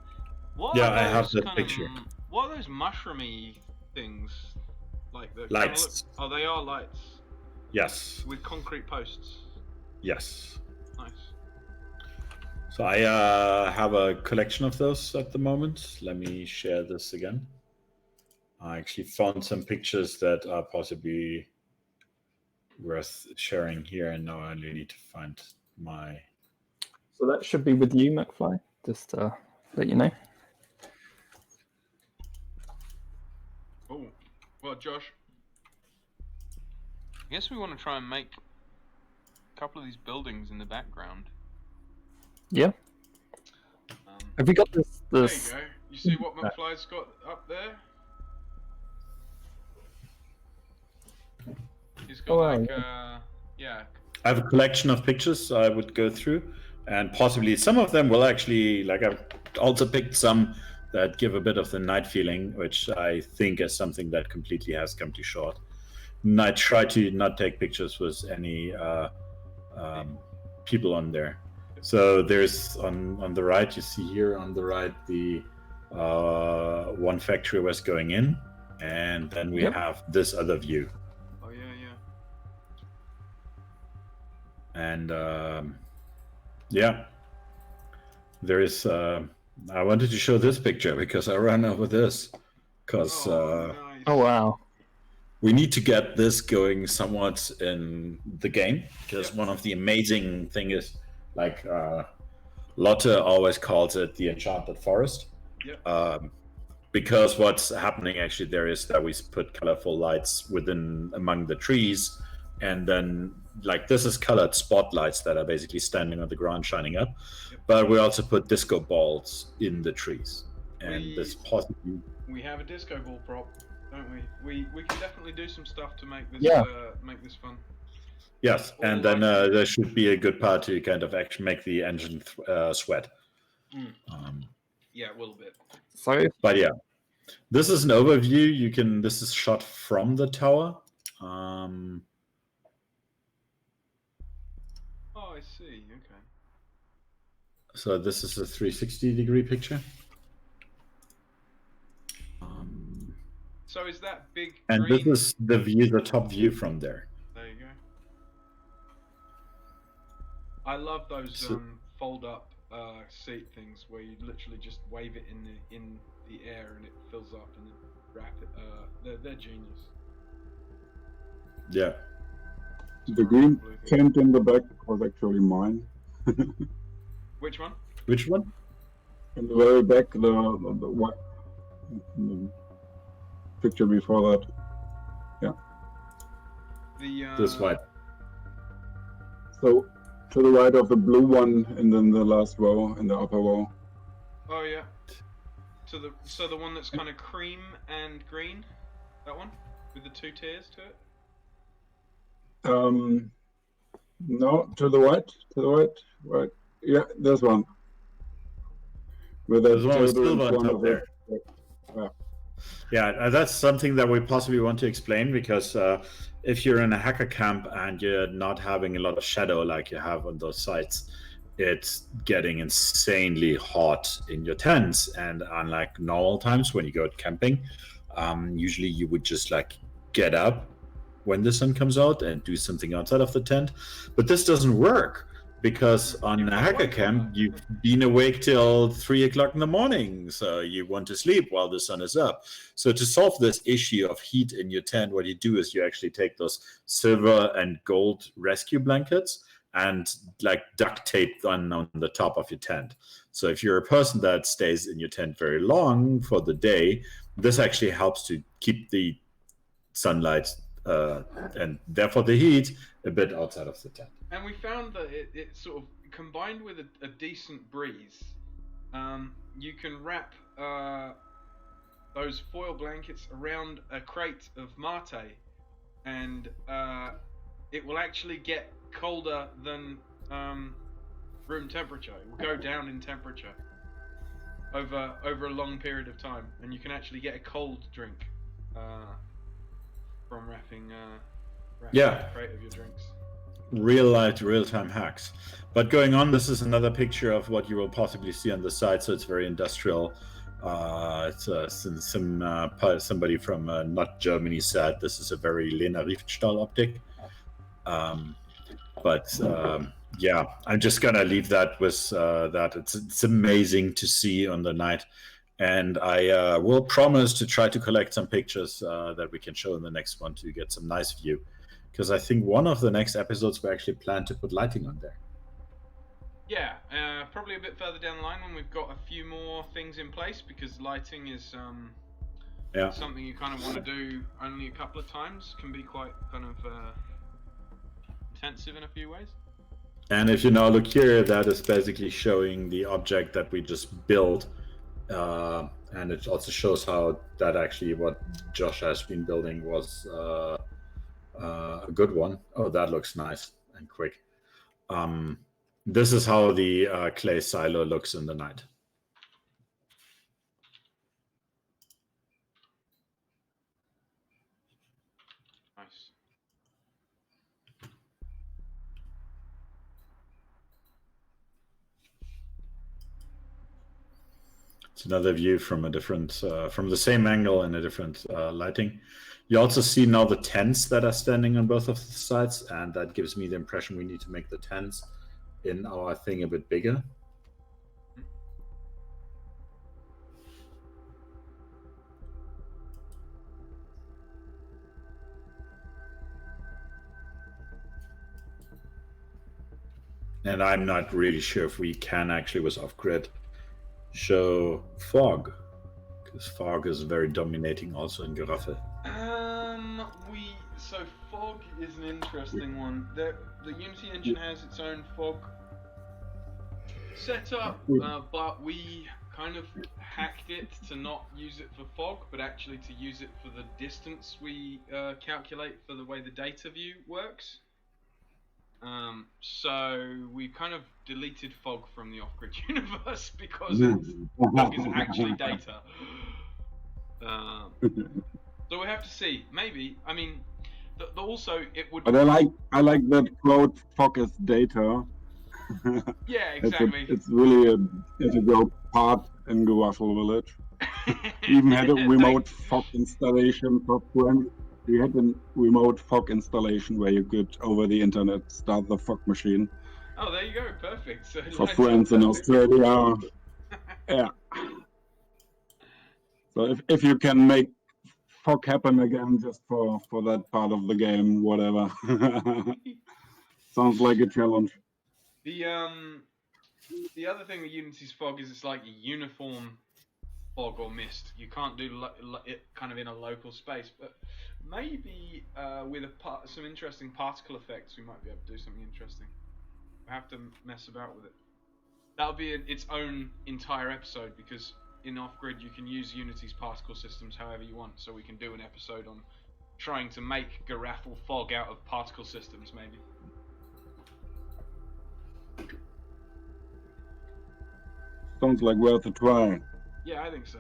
What I have the picture. What are those mushroomy things? Like the lights. Oh, they are lights. Yes. With concrete posts. Yes. Nice. So I have a collection of those at the moment. Let me share this again. I actually found some pictures that are possibly worth sharing here, and now I only need to find my. So that should be with you, McFly. Just to let you know. Oh, well, Josh. I guess we want to try and make a couple of these buildings in the background. Yeah. Have you got this? There you go. You see what McFly's got up there? He's got yeah. I have a collection of pictures I would go through, and possibly some of them will actually, like, I've also picked some that give a bit of the night feeling, which I think is something that completely has come too short. And I try to not take pictures with any people on there. So there's on the right, you see here on the right, the one factory was going in, and then we have this other view. Oh yeah. And there is. I wanted to show this picture because I ran over this. Because nice. Oh wow, we need to get this going somewhat in the game. Because one of the amazing thing is, like, Lotte always calls it the enchanted forest. because what's happening actually there is that we put colorful lights among the trees, and then like this is colored spotlights that are basically standing on the ground shining up. Yep. But we also put disco balls in the trees, and this possibly we have a disco ball prop, don't we? We can definitely do some stuff to make this make this fun. Yes, All and then lighting. there should be a good part to kind of actually make the engine sweat. Yeah, a little bit. So, But yeah, this is an overview. This is shot from the tower. Oh, I see. Okay. So this is a 360-degree picture. So is that big And green? this is the top view from there. There you go. I love those fold-up seat things where you literally just wave it in the air and it fills up and then wrap it. They're genius. Yeah. The green tent in the back was actually mine. Which one? Which one? In the very back, the white the picture before that. Yeah. This white. So to the right of the blue one, and then the last row in the upper row. Oh yeah. So the one that's kind of cream and green, that one with the two tiers to it. No, to the right. Yeah, this one. With that There's one with table in silver on front top of there. it. Yeah. Yeah, that's something that we possibly want to explain, because if you're in a hacker camp and you're not having a lot of shadow like you have on those sites, it's getting insanely hot in your tents. And unlike normal times when you go camping, usually you would just like get up when the sun comes out and do something outside of the tent. But this doesn't work, because on a hacker camp, you've been awake till 3 o'clock in the morning. So you want to sleep while the sun is up. So to solve this issue of heat in your tent, what you do is you actually take those silver and gold rescue blankets and like duct tape them on the top of your tent. So if you're a person that stays in your tent very long for the day, this actually helps to keep the sunlight and therefore the heat a bit outside of the tent. And we found that it sort of combined with a decent breeze, you can wrap those foil blankets around a crate of mate, and it will actually get colder than room temperature. It will go down in temperature over a long period of time, and you can actually get a cold drink from wrapping a crate of your drinks. Real-time hacks. But going on, this is another picture of what you will possibly see on the side. So it's very industrial. It's somebody from not Germany said this is a very Lena Riefenstahl optic. Yeah, I'm just gonna leave that with that. It's amazing to see on the night, and I will promise to try to collect some pictures that we can show in the next one to get some nice view. Because I think one of the next episodes we actually plan to put lighting on there. Yeah, probably a bit further down the line when we've got a few more things in place, because lighting is something you kind of want to do only a couple of times. Can be quite kind of intensive in a few ways. And if you now look here, that is basically showing the object that we just built. And it also shows how that actually what Josh has been building was a good one. Oh, that looks nice and quick. This is how the clay silo looks in the night. Nice. It's another view from a different, from the same angle and a different lighting. You also see now the tents that are standing on both of the sides, and that gives me the impression we need to make the tents in our thing a bit bigger. And I'm not really sure if we can actually, with off-grid, show fog, Because fog is very dominating also in Geraffel. So fog is an interesting one. The Unity engine has its own fog setup, but we kind of hacked it to not use it for fog, but actually to use it for the distance we calculate for the way the data view works. So we kind of deleted fog from the off-grid universe because fog is actually data. So we have to see. Maybe. I mean, also it would. But I like that quote. Fog is data. Yeah, exactly. It's really a integral part in Geraffel Village. We even had a remote fog installation for friends. We had a remote fog installation where you could, over the internet, start the fog machine. Oh, there you go. Perfect. So for friends in Australia. Yeah. So if you can make fog happen again just for that part of the game, whatever. Sounds like a challenge. The other thing with Unity's fog is it's like a uniform fog or mist. You can't do it kind of in a local space, but maybe with some interesting particle effects, we might be able to do something interesting. We have to mess about with it. That'll be its own entire episode, because in off-grid you can use Unity's particle systems however you want. So we can do an episode on trying to make Geraffel fog out of particle systems, maybe. Sounds like worth a try. Yeah, I think so.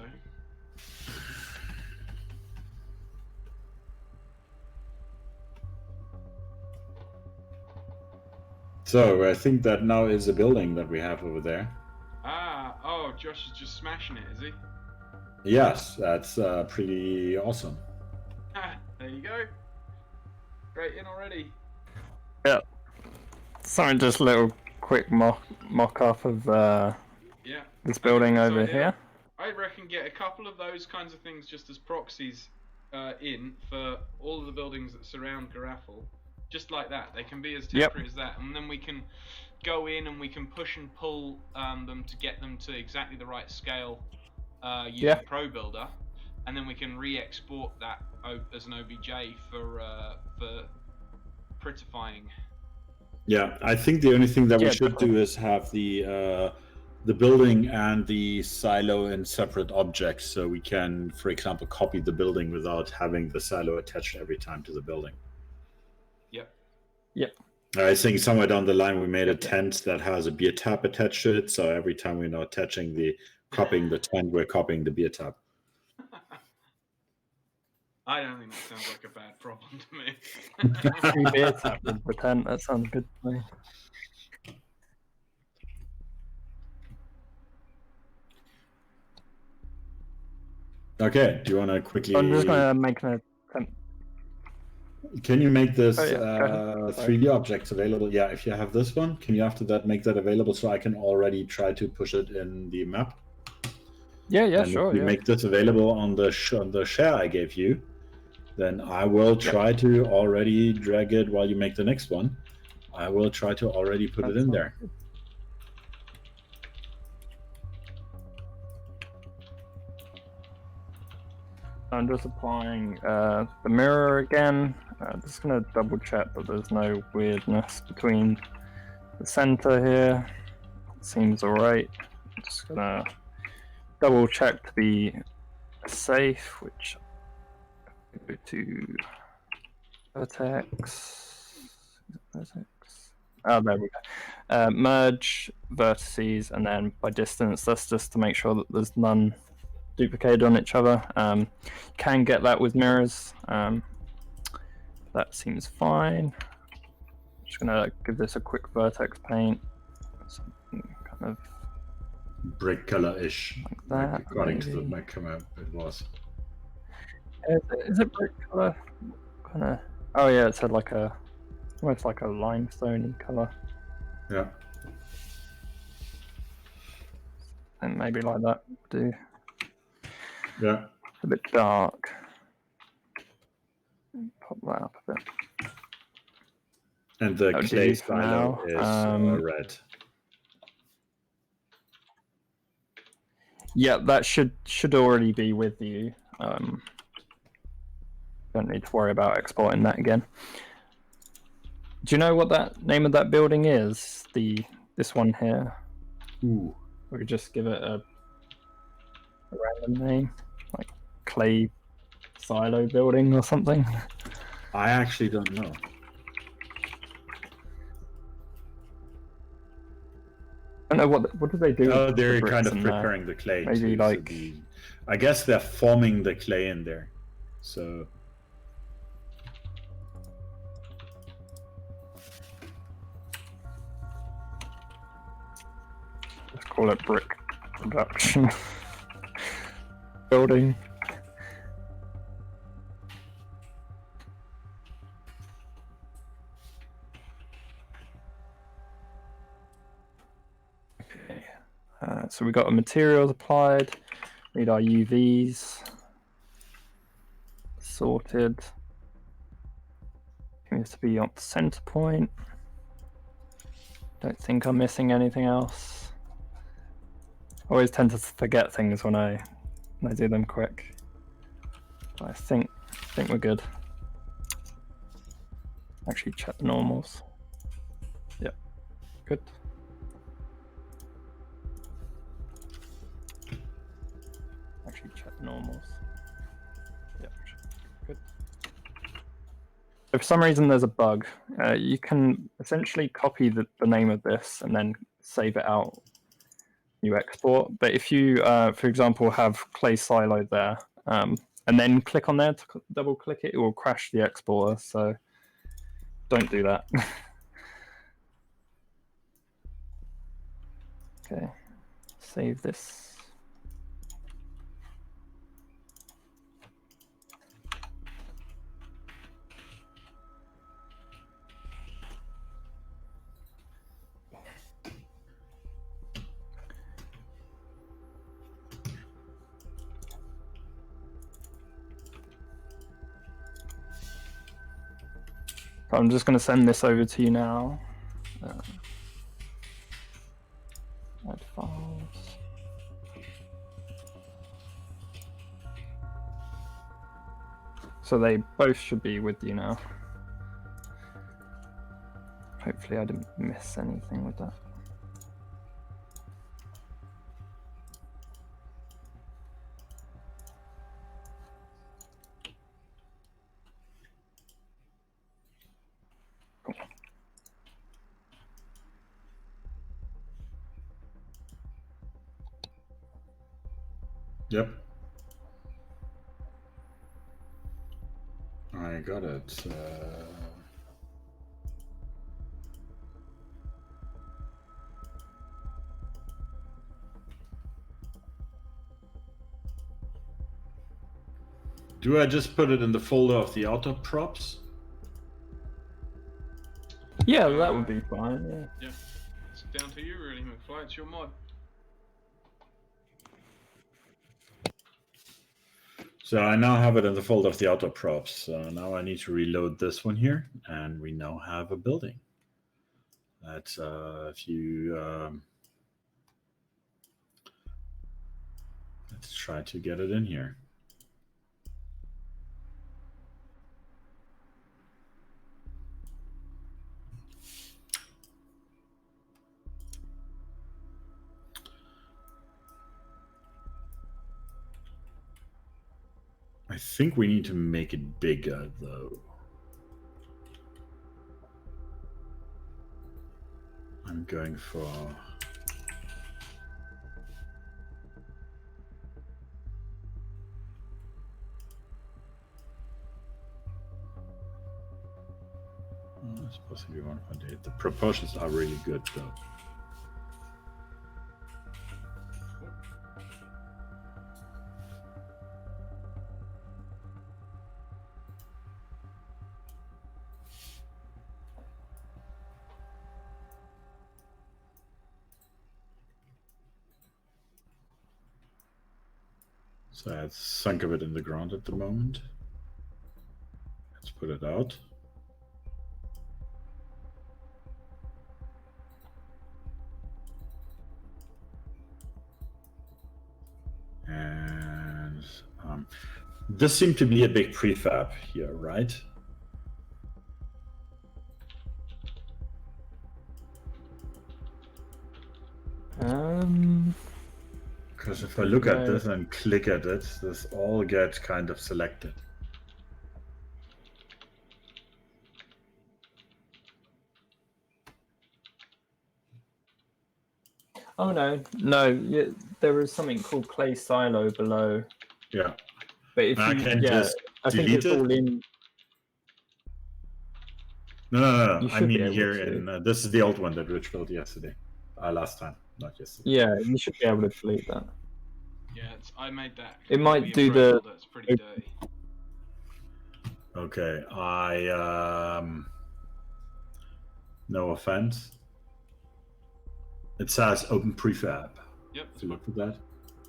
So I think that now is a building that we have over there. Oh, Josh is just smashing it, is he? Yes, that's pretty awesome. There you go. Straight in already. Yeah. Sorry, just a little quick mock-up of this building over here. I reckon get a couple of those kinds of things just as proxies in for all of the buildings that surround Geraffel. Just like that. They can be as temporary as that. And then we can go in and we can push and pull them to get them to exactly the right scale using Pro Builder. And then we can re-export that as an OBJ for prettifying. Yeah, I think the only thing that we should do is have the building and the silo in separate objects, so we can, for example, copy the building without having the silo attached every time to the building. Yep. I think somewhere down the line we made a tent that has a beer tap attached to it, so every time we're not copying the tent, we're copying the beer tap. I don't think that sounds like a bad problem to me. Free beer tap with the tent, that sounds good to me. Okay, do you want to quickly... I'm just going to make an attempt. Can you make this 3D objects available? Yeah, if you have this one, can you after that make that available so I can already try to push it in the map? Yeah, and sure. If you make this available on the share I gave you, then I will try to already drag it while you make the next one. I will try to already put it in there. I'm just applying the mirror again. Just going to double check that there's no weirdness between the center here. It seems alright. I'm just going to double check to be safe, which go to vertex. Oh, there we go. Merge vertices, and then by distance, that's just to make sure that there's none duplicated on each other. Can get that with mirrors. That seems fine. Just gonna give this a quick vertex paint. Something kind of brick color-ish, like that. According to the map, it was. Is it brick color? Kind of. Oh yeah, it said like almost like a limestoney color. Yeah. And maybe like that would do. Yeah. A bit dark. Pop that up a bit. And the clay silo is red. Yeah, that should already be with you. Don't need to worry about exporting that again. Do you know what that name of that building is? This one here. Ooh. We could just give it a random name, like clay silo building or something. I actually don't know. I don't know what do they do? Oh, with they're the kind of bricks in there? preparing the clay. Maybe to like be, I guess they're forming the clay in there. So let's call it brick production building. Okay, so we got our materials applied. Need our UVs sorted. Seems to be on the center point. Don't think I'm missing anything else. I always tend to forget things when I do them quick. But I think we're good. Actually check the normals. Yep, good. Actually check the normals. Yep, good. If for some reason there's a bug, you can essentially copy the name of this and then save it out. You export. But if you, for example, have clay silo there, and then click on there to double click it, it will crash the exporter. So don't do that. Okay, save this. So I'm just going to send this over to you now. Add files. So they both should be with you now. Hopefully I didn't miss anything with that. yep. I got it. Do I just put it in the folder of the auto props? Yeah, that would be fine. Yeah, it's down to you really, McFly. It's your mod. So I now have it in the folder of the auto props. So now I need to reload this one here, and we now have a building. That's if you let's try to get it in here. I think we need to make it bigger though. I'm going for it's possibly 1.8. The proportions are really good though. So I have sunk of it in the ground at the moment. Let's put it out. this seemed to be a big prefab here, right? Because if I look at this and click at it, this all gets kind of selected. Oh no, there is something called clay silo below. Yeah. But if I can just I think delete it's it. all in. No. You I should be mean able here to. in this is the old one that Rich built yesterday, last time, not yesterday. Yeah, you should be able to delete that. Yeah, I made that. It might do the. That's pretty the. dirty. Okay, no offense. It says open prefab. Yep. If you look at that.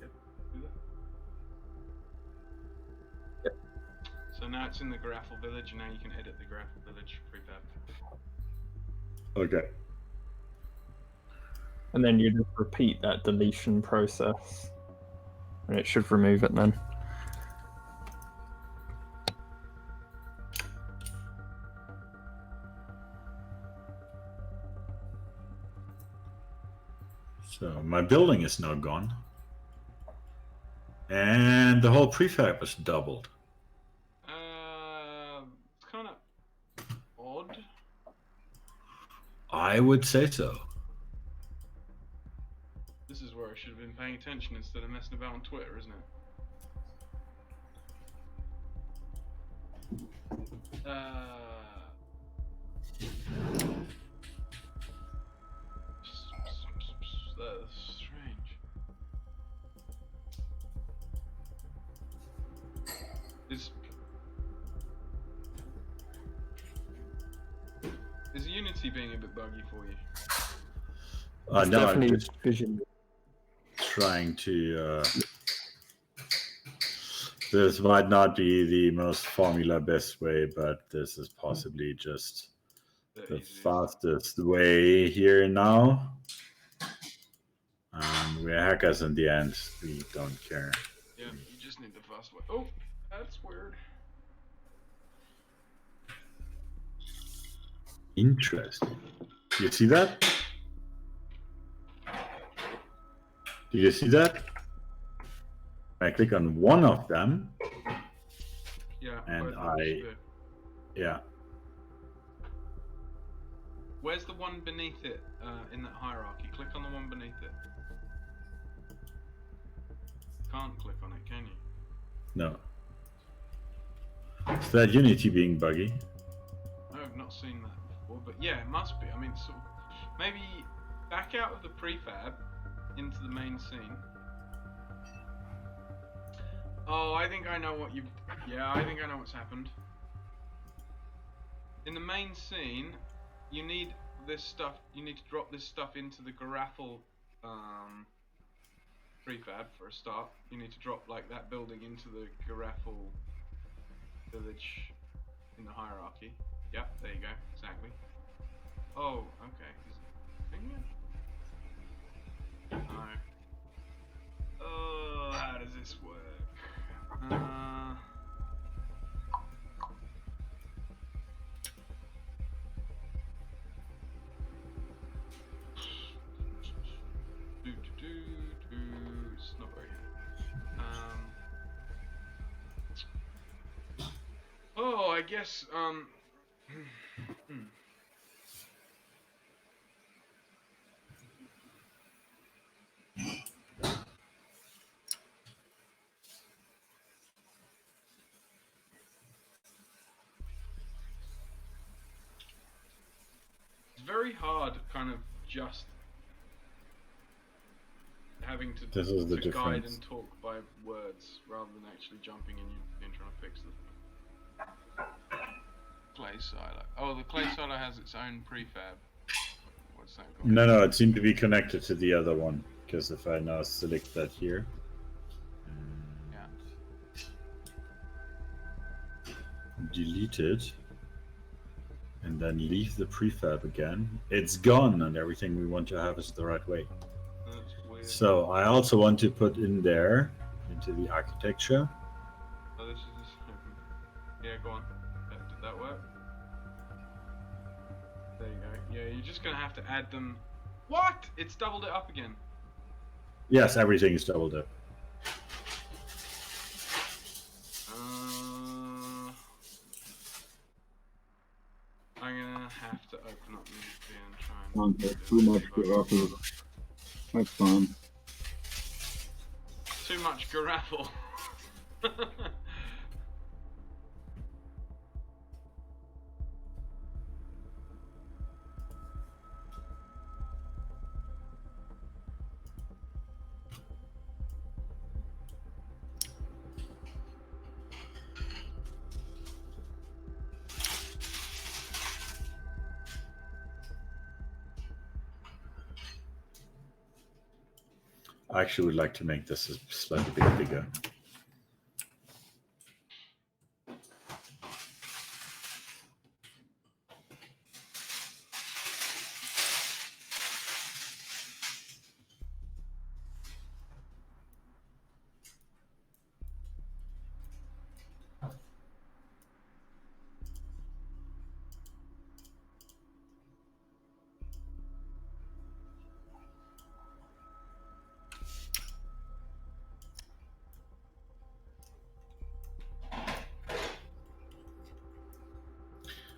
Yep. Do that. Yep. So now it's in the Geraffel Village, and now you can edit the Geraffel Village prefab. Okay. And then you just repeat that deletion process, and it should remove it then. So my building is now gone. And the whole prefab is doubled. It's kind of odd. I would say so. This is where I should have been paying attention instead of messing about on Twitter, isn't it? That's strange. Is Unity being a bit buggy for you? No, I'm Definitely just vision. trying to. This might not be the most formula best way, but this is possibly just the fastest way here now. We're hackers in the end. We don't care. Yeah, you just need the fast way. Oh, that's weird. Interesting. You see that? Do you see that? I click on one of them. Yeah. And yeah. Where's the one beneath it in that hierarchy? Click on the one beneath it. Can't click on it, can you? No. Is that Unity being buggy? I've not seen that before, but yeah, it must be. I mean, sort of, maybe back out of the prefab into the main scene. Oh, I think I know what you. Yeah, I think I know what's happened. In the main scene, you need this stuff. You need to drop this stuff into the Geraffel prefab for a start. You need to drop like that building into the Geraffel Village in the hierarchy. Yeah, there you go. Exactly. Oh, okay. Is it thing yet? No. Oh, how does this work? It's not very good. Oh, I guess, it's very hard, kind of just having to guide and talk by words rather than actually jumping in and trying to fix the clay silo. Oh, the clay silo has its own prefab. What's that called? No, it seemed to be connected to the other one. Because if I now select that here, delete it, and then leave the prefab again, it's gone, and everything we want to have is the right way. That's weird. So I also want to put in there into the architecture. Oh, this is the there you go. Yeah, you're just gonna have to add them. What? It's doubled it up again. Yes, everything is doubled up. I'm gonna have to open up Newsby and try and. Can't have too much Geraffel. That's fine. Too much Geraffel. I actually would like to make this a slightly bit bigger.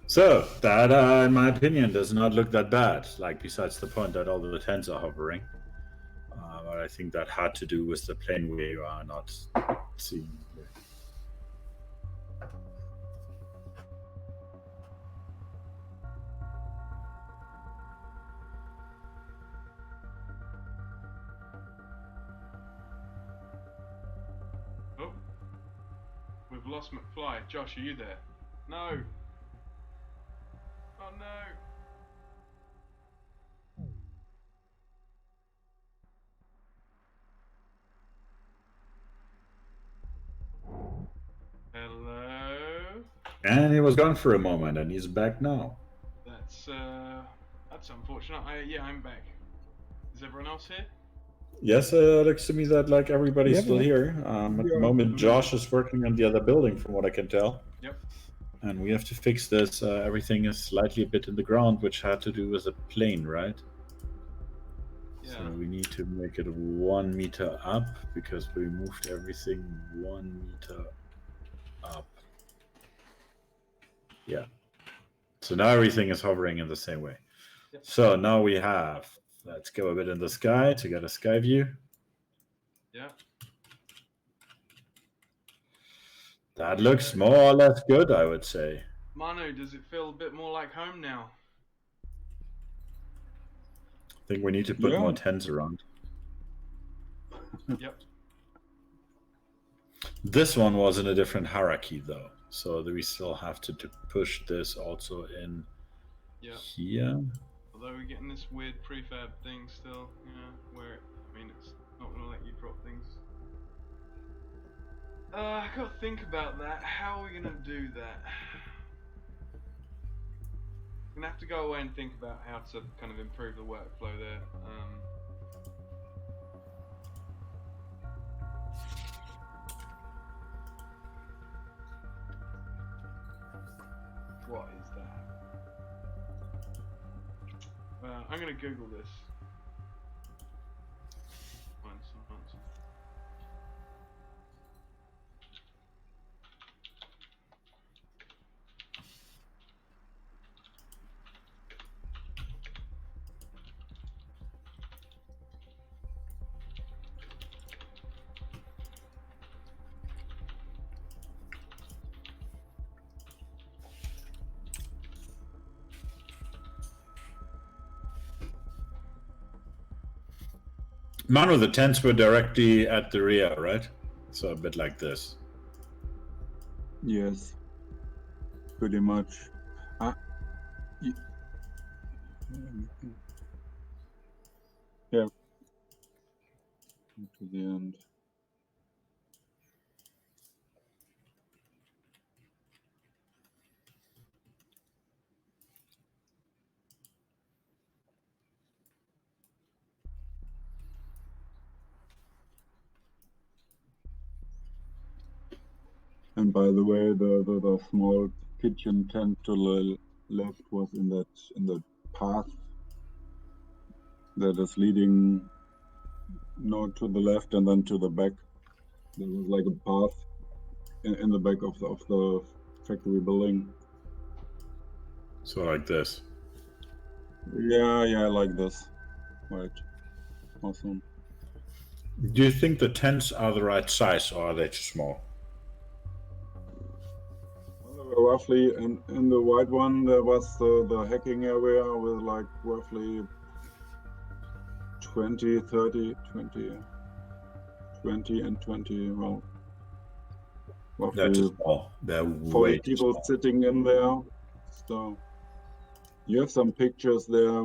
So that, in my opinion, does not look that bad. Like, besides the point that all the tents are hovering, but I think that had to do with the plane we are not seeing. Oh, we've lost McFly. Josh, are you there? No. Oh no. Hello. And he was gone for a moment, and he's back now. That's unfortunate. Yeah, I'm back. Is everyone else here? Yes, it looks to me that like everybody's still here. At the moment, Josh is working on the other building, from what I can tell. Yep. And we have to fix this. Everything is slightly a bit in the ground, which had to do with the plane, right? Yeah. So we need to make it 1 meter up because we moved everything 1 meter up. Yeah. So now everything is hovering in the same way. Yep. So now we have, let's go a bit in the sky to get a sky view. Yeah. That looks more or less good, I would say. Manu, does it feel a bit more like home now? I think we need to put more tents around. Yep. This one was in a different hierarchy, though. So we still have to push this also in here. Although we're getting this weird prefab thing still, where, I mean, it's not going to let you drop things. I gotta think about that. How are we gonna do that? I'm gonna have to go away and think about how to kind of improve the workflow there. What is that? I'm gonna Google this. Find some answers. Manu, the tents were directly at the rear, right? So a bit like this. Yes, pretty much. Yeah. To the end. And by the way, the small kitchen tent to the left was in that path that is leading to the left and then to the back. There was like a path in the back of the factory building. So like this. Yeah, like this. Right. Awesome. Do you think the tents are the right size, or are they too small? Roughly in the white one, there was the hacking area with like roughly 20, 30, 20, 20 and 20, well, They're too roughly small. They're 40 way too people small. sitting in there. So you have some pictures there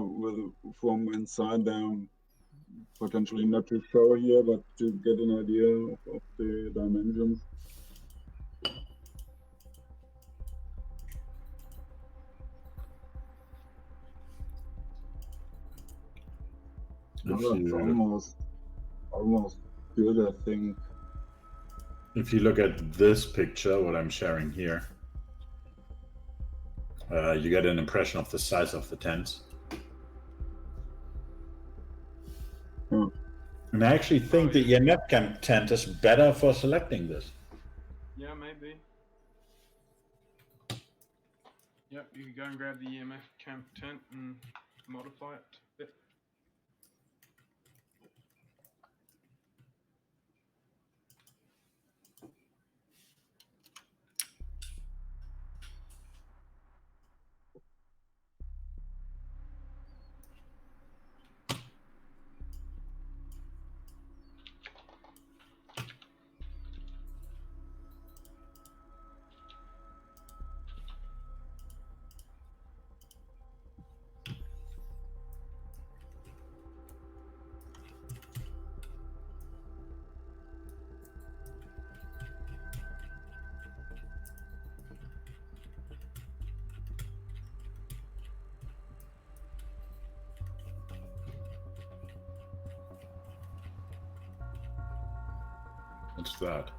from inside there, potentially not to show here, but to get an idea of the dimensions. If That's you, almost good, I think. if you look at this picture, what I'm sharing here, you get an impression of the size of the tents. Yeah. And I actually think the EMF camp tent is better for selecting this. Yeah, maybe. Yep, you can go and grab the EMF camp tent and modify it a bit. What's that?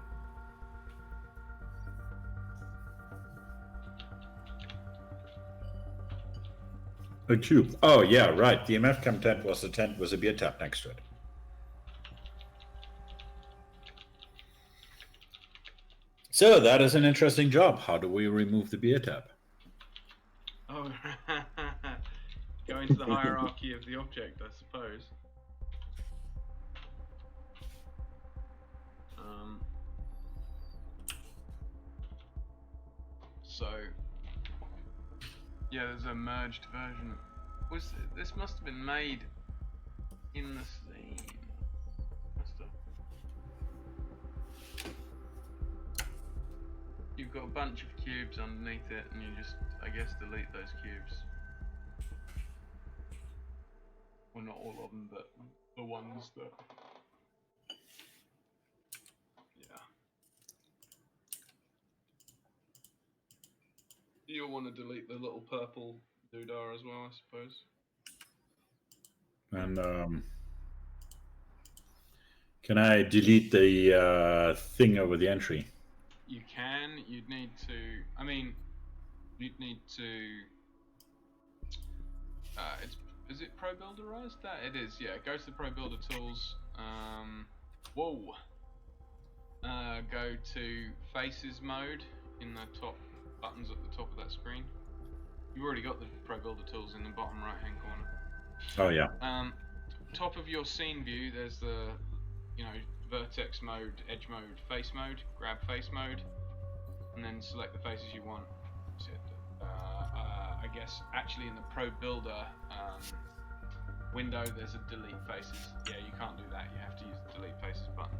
A tube. Oh, yeah, right. The EMF camp tent was the tent with a beer tap next to it. So that is an interesting job. How do we remove the beer tap? Oh, go into the hierarchy of the object, I suppose. So, yeah, there's a merged version. This must have been made in the scene. Must have. You've got a bunch of cubes underneath it, and you just, I guess, delete those cubes. Well, not all of them, but the ones that. Yeah. You'll want to delete the little purple doodah as well, I suppose. And can I delete the thing over the entry? You can. You'd need to. I mean, you'd need to. Is it Pro Builderized? That it is. Yeah. Go to the Pro Builder tools. Whoa. Go to Faces mode in the top buttons at the top of that screen. You've already got the Pro Builder tools in the bottom right hand corner. Oh yeah. Top of your scene view, there's the, vertex mode, edge mode, face mode. Grab face mode, and then select the faces you want. I guess actually in the Pro Builder window, there's a delete faces. Yeah, you can't do that. You have to use the delete faces button.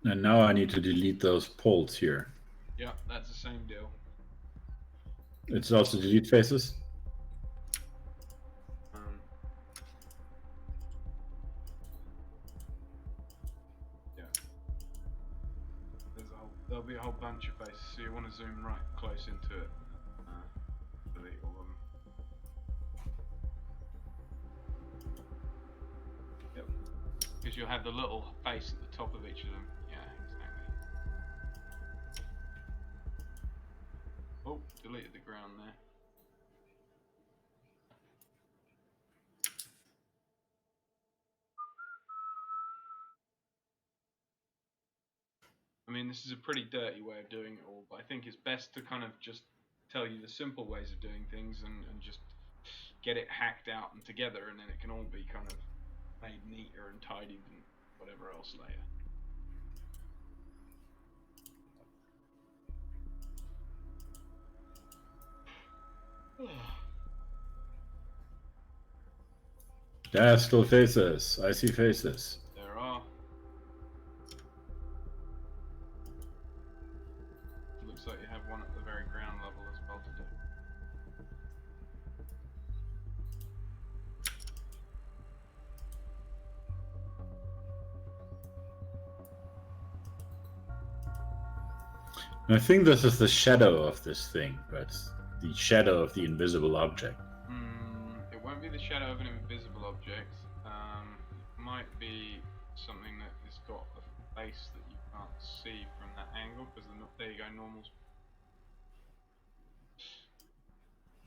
And now I need to delete those poles here. Yeah, that's the same deal. It's also delete faces? Yeah. There'll be a whole bunch of faces, so you want to zoom right close into it. Delete all of them. Yep. because you'll have the little face at the top of each of them. Yeah, exactly. Oh, deleted the ground there. I mean, this is a pretty dirty way of doing it all, but I think it's best to kind of just tell you the simple ways of doing things and just get it hacked out and together, and then it can all be kind of made neater and tidied and whatever else later. There are still faces. I see faces. There are. Looks like you have one at the very ground level as well to do. I think this is the shadow of this thing, but the shadow of the invisible object. It won't be the shadow of an invisible object. It might be something that has got a face that you can't see from that angle, because there you go, normals.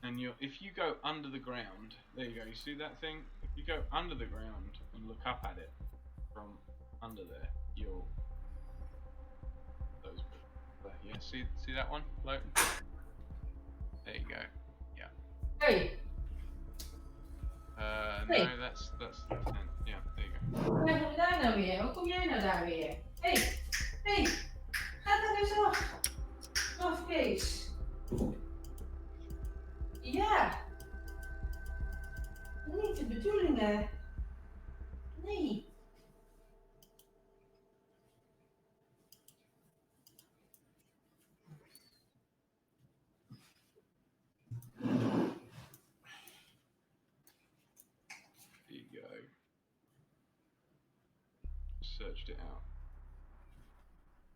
And if you go under the ground, there you go, you see that thing? If you go under the ground and look up at it from under there, you'll... Yeah, see that one? Look. There you go. Yeah. Hey, No, that's the tent. Yeah, there you go. waar kom je daar nou weer? Hoe kom jij nou daar weer? Hey, gaat dat nu zo? Of Kees? Ja. Niet de bedoeling, hè? Nee. There you go. Searched it out.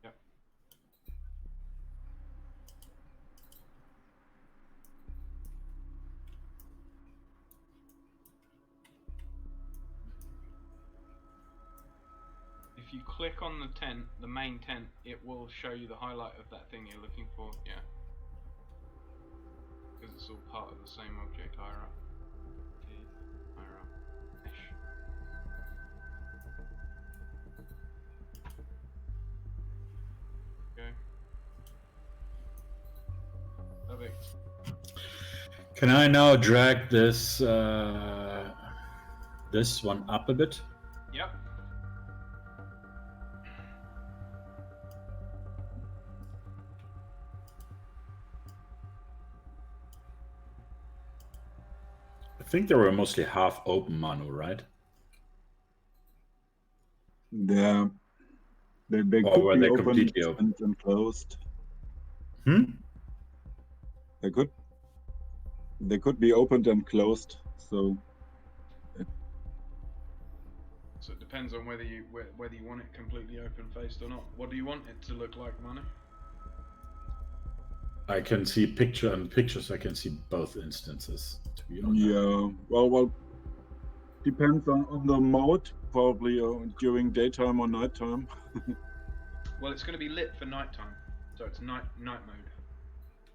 Yep. If you click on the tent, the main tent, it will show you the highlight of that thing you're looking for. Yeah. Because it's all part of the same object. Higher up. Higher up. Mesh. Okay. Perfect. Can I now drag this this one up a bit? Yep. I think they were mostly half open, Manu, right? They Or could were be they opened completely open? and closed. Hmm? They could be opened and closed. So So it depends on whether you want it completely open faced or not. What do you want it to look like, Manu? I can see pictures. I can see both instances. To be honest. yeah, well, depends on the mode. Probably during daytime or nighttime. Well, it's going to be lit for nighttime, so it's night mode.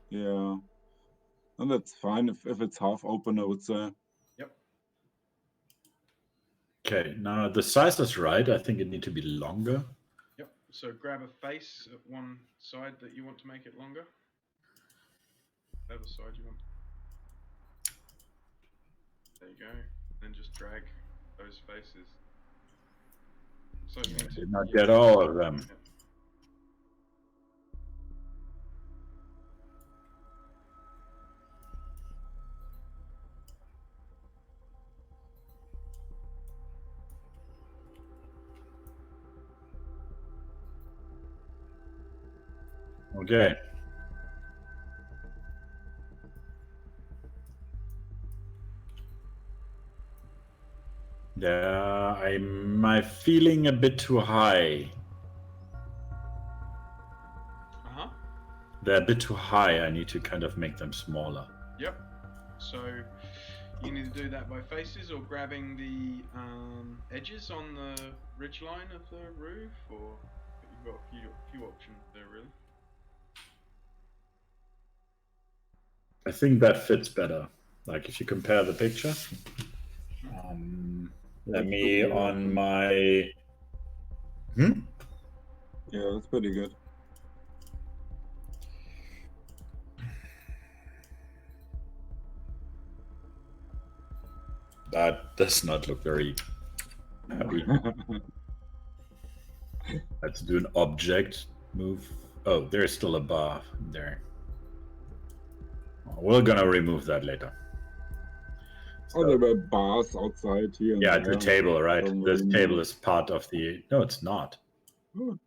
Yeah, and that's fine if it's half open, I would say. Yep. Okay, now the size is right. I think it needs to be longer. Yep. So grab a face at one side that you want to make it longer. The other side you want. There you go. Then just drag those faces. So you need to, Did not get all of them. Yep. Okay. Am I feeling a bit too high? Uh-huh. They're a bit too high. I need to kind of make them smaller. Yep. So You can either do that by faces or grabbing the edges on the ridge line of the roof, or you've got a few options there, really. I think that fits better. Like if you compare the picture. Let me on my. Yeah, that's pretty good. That does not look very happy. I had to do an object move. Oh, there's still a bar there. We're gonna remove that later. Oh, there were bars outside here. Yeah, and the there. table, right? Doesn't This really table matter. is part of the. No, it's not. Oh,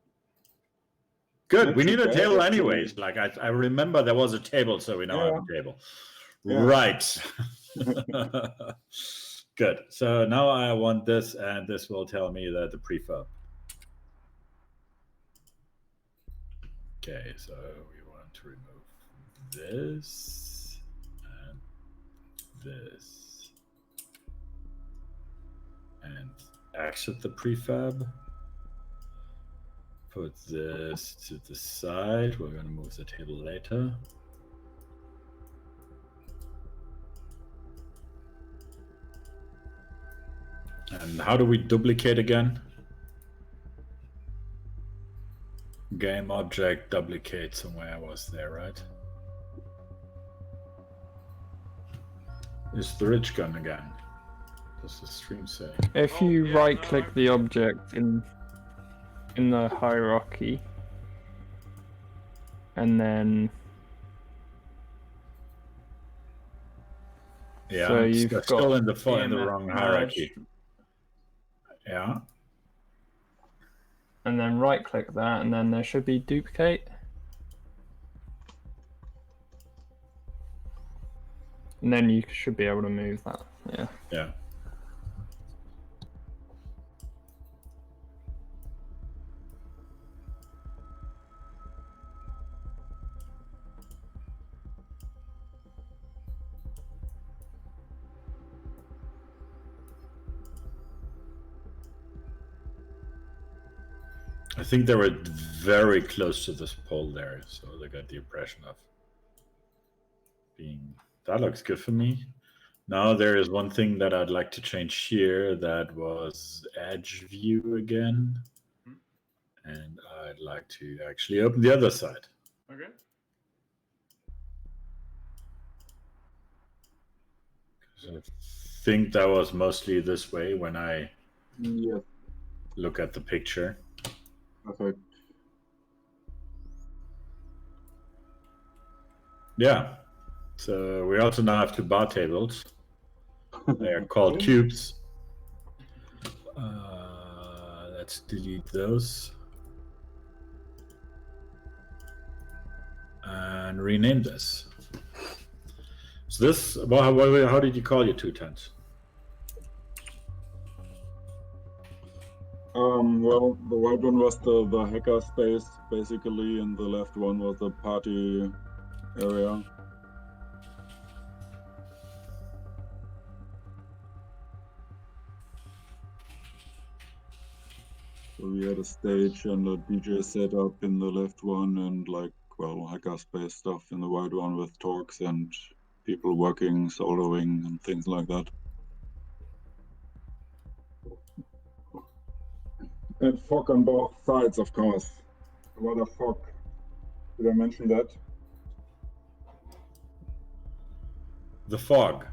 Good. not We too need a bad, table actually. anyways. Like I remember there was a table, so we now have a table. Yeah. Right. Good. So now I want this, and this will tell me that the prefab. Okay, so we want to remove this and this and exit the prefab. Put this to the side. We're going to move the table later. And how do we duplicate again? Game object duplicate somewhere I was there, right? Is the ridge gun again? Does the stream say? If you right-click the object in the hierarchy, and then so you've got still in the EMF wrong hierarchy. merge, Yeah. and then right-click that, and then there should be duplicate, and then you should be able to move that. Yeah. Yeah. I think they were very close to this pole there, so they got the impression of being. That looks good for me. Now there is one thing that I'd like to change here. That was edge view again, and I'd like to actually open the other side. Okay. I think that was mostly this way when I Yeah. look at the picture. Perfect. Yeah. So we also now have two bar tables. They are called cubes. Let's delete those. And rename this. So this, how did you call your two tents? Well, the right one was the hacker space, basically, and the left one was the party area. So we had a stage and a DJ setup in the left one, and hackerspace stuff in the right one with talks and people working, soldering, and things like that. And fog on both sides, of course. A lot of fog. Did I mention that? The fog.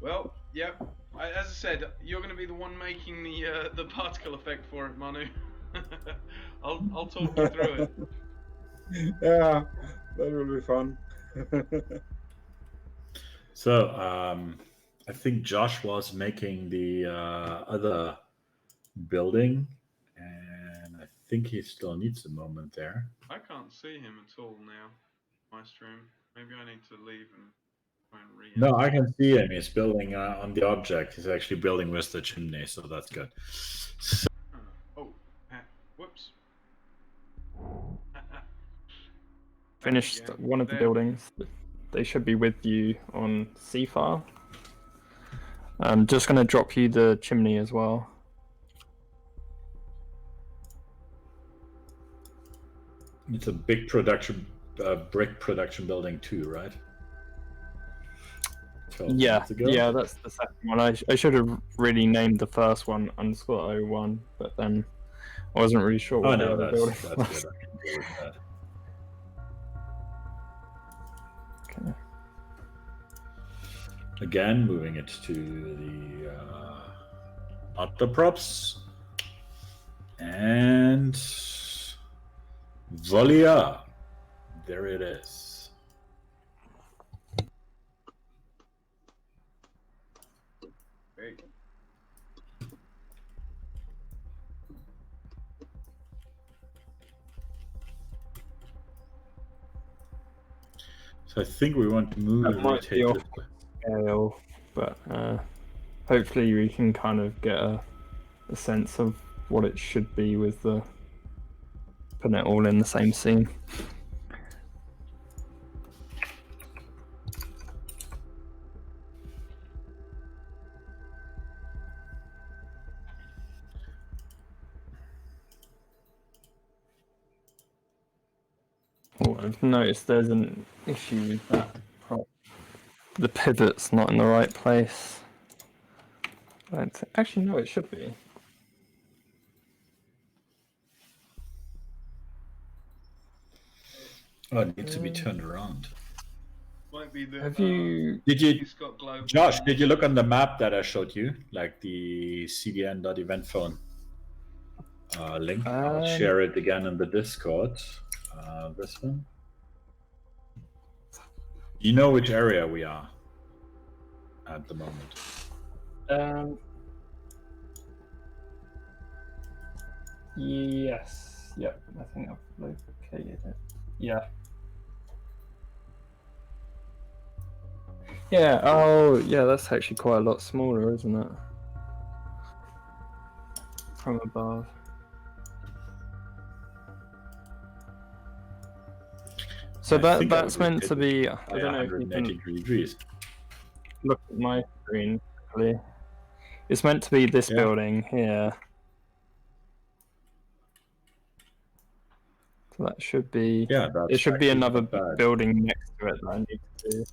Well, yep. As I said, you're going to be the one making the particle effect for it, Manu. I'll talk you through it. Yeah, that will be fun. So I think Josh was making the other building, and I think he still needs a moment there. I can't see him at all now. My stream. Maybe I need to leave and try and re. No, I can see him. He's building on the object. He's actually building with the chimney, so that's good. So, whoops. finished Yeah, one of the they're- buildings. They should be with you on C file. I'm just going to drop you the chimney as well. It's a big brick production building too, right? 12 Yeah, minutes ago. yeah, that's the second one. I should have really named the first one _01, but then I wasn't really sure Oh what the no, other building that's was. good. I can deal with that. Okay. Again, moving it to the not the props, and voila, there it is. Great. So I think we want to move That and might be rotate off this. scale, but hopefully we can kind of get a sense of what it should be with the putting it all in the same scene. Oh, I've noticed there's an issue with that prop. The pivot's not in the right place. Actually, no, it should be. Oh, it needs to be turned around. Might be the. Have you? Did you, He's got global. Josh? Did you look on the map that I showed you, like the cdn.event phone link? I'll share it again in the Discord. This one. You know which area we are at the moment. Yes. Yep. I think I've located it. Yeah. Yeah. Oh, yeah. That's actually quite a lot smaller, isn't it? From above. So that's meant to be. I don't know if you can 180 degrees. look at my screen quickly. It's meant to be this building here. So that should be. Yeah, that's it should be actually another not bad. building next to it that I need to do.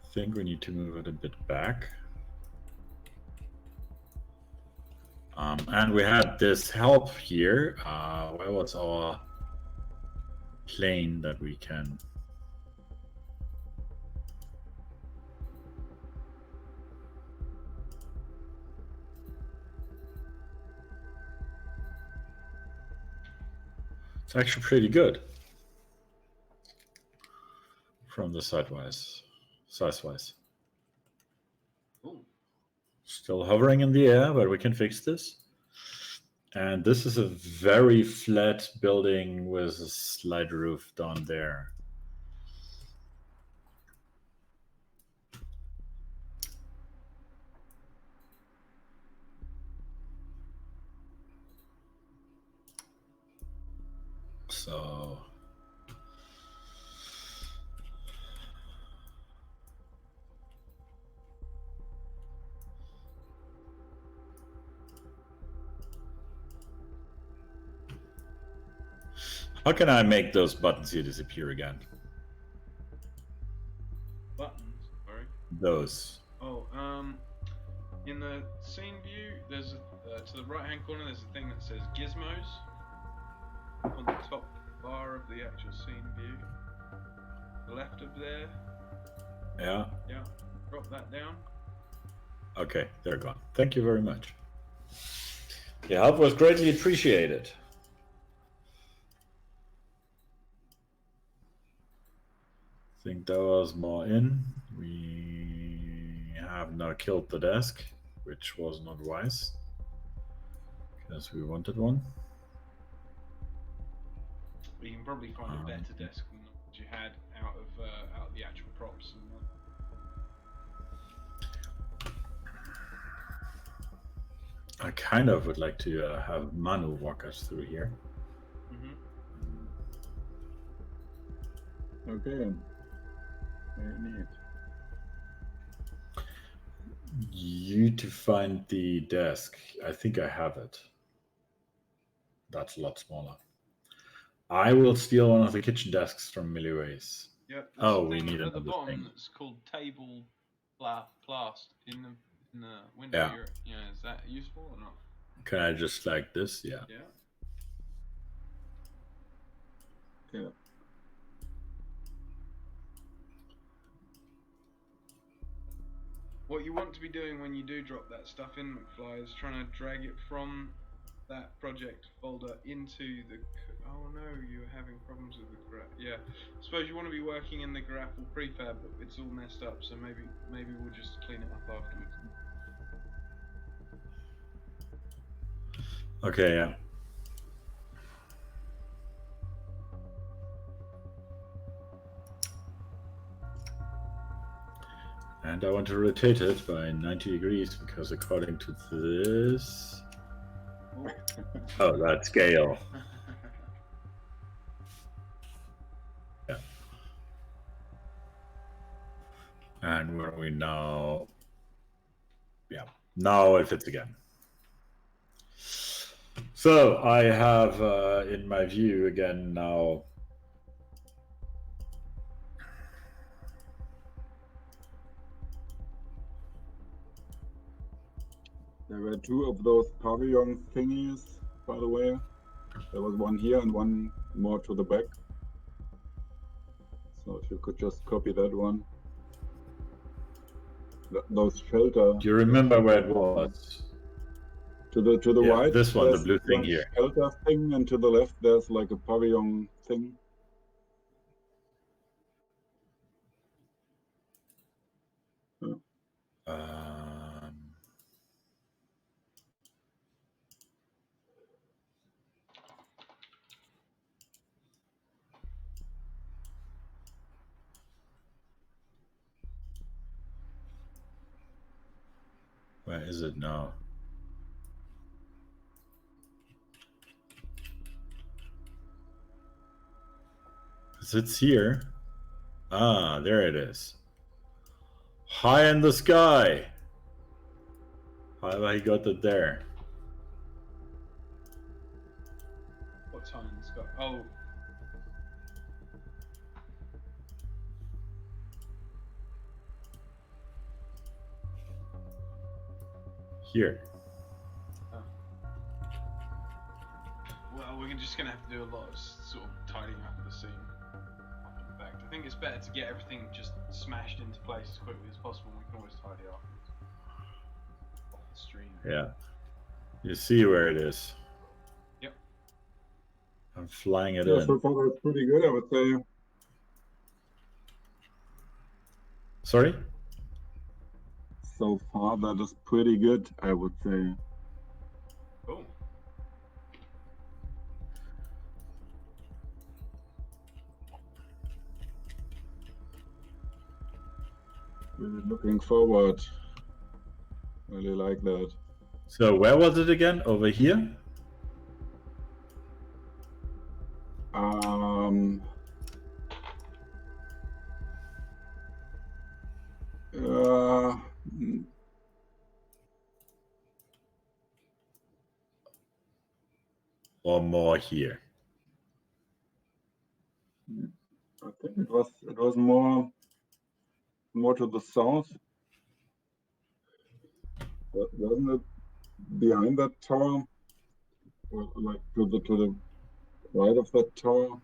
I think we need to move it a bit back. And we had this help here. Where was our plane that we can? It's actually pretty good from the size-wise. Ooh. Still hovering in the air, but we can fix this. And this is a very flat building with a slight roof down there. So how can I make those buttons here disappear again? Buttons. Sorry. Those. Oh, in the scene view, there's to the right-hand corner. There's a thing that says gizmos on the top bar of the actual scene view. The left of there. Yeah. Yeah. Drop that down. Okay, they're gone. Thank you very much. Your help was greatly appreciated. I think that was more in. We have now killed the desk, which was not wise, because we wanted one. You can probably find a better desk than what you had out of the actual props and that. I kind of would like to have Manu walk us through here. Okay. Very neat. You to find the desk. I think I have it. That's a lot smaller. I will steal one of the kitchen desks from Milliways. Yep. Oh, we need at the another bottom thing. that's called table plast in the window. Yeah. Is that useful or not? Can I just like this? Yeah. Yeah. Yeah. What you want to be doing when you do drop that stuff in McFly is trying to drag it from that project folder into the. Oh no, you're having problems with the yeah. I suppose you want to be working in the Geraffel prefab, but it's all messed up. So maybe we'll just clean it up afterwards. Okay. Yeah. And I want to rotate it by 90 degrees because according to this... Oh, that's scale. Yeah. And where are we now? Yeah, now it fits again. So I have in my view again now. There were two of those pavilion thingies, by the way. There was one here and one more to the back. So if you could just copy that one. Those shelter. Do you remember where it was? To the Yeah, right. this one, the there's blue thing one here. Shelter thing, and to the left there's like a pavilion thing. Where is it now? It's here. Ah, there it is. High in the sky. How have I got it there? What's high in the sky? Oh. Here. Oh. Well, we're just gonna have to do a lot of sort of tidying up the scene after the fact. I think it's better to get everything just smashed into place as quickly as possible. We can always tidy afterwards. Off the stream. Yeah. You see where it is. Yep. I'm flying it Yeah, in. so far that's pretty good, I would say. Sorry? So far that is pretty good, I would say. Cool. Really looking forward. Really like that. So where was it again? Over here? Or more here? I think it was more to the south. Wasn't it behind that tower? Or like to the right of that tower?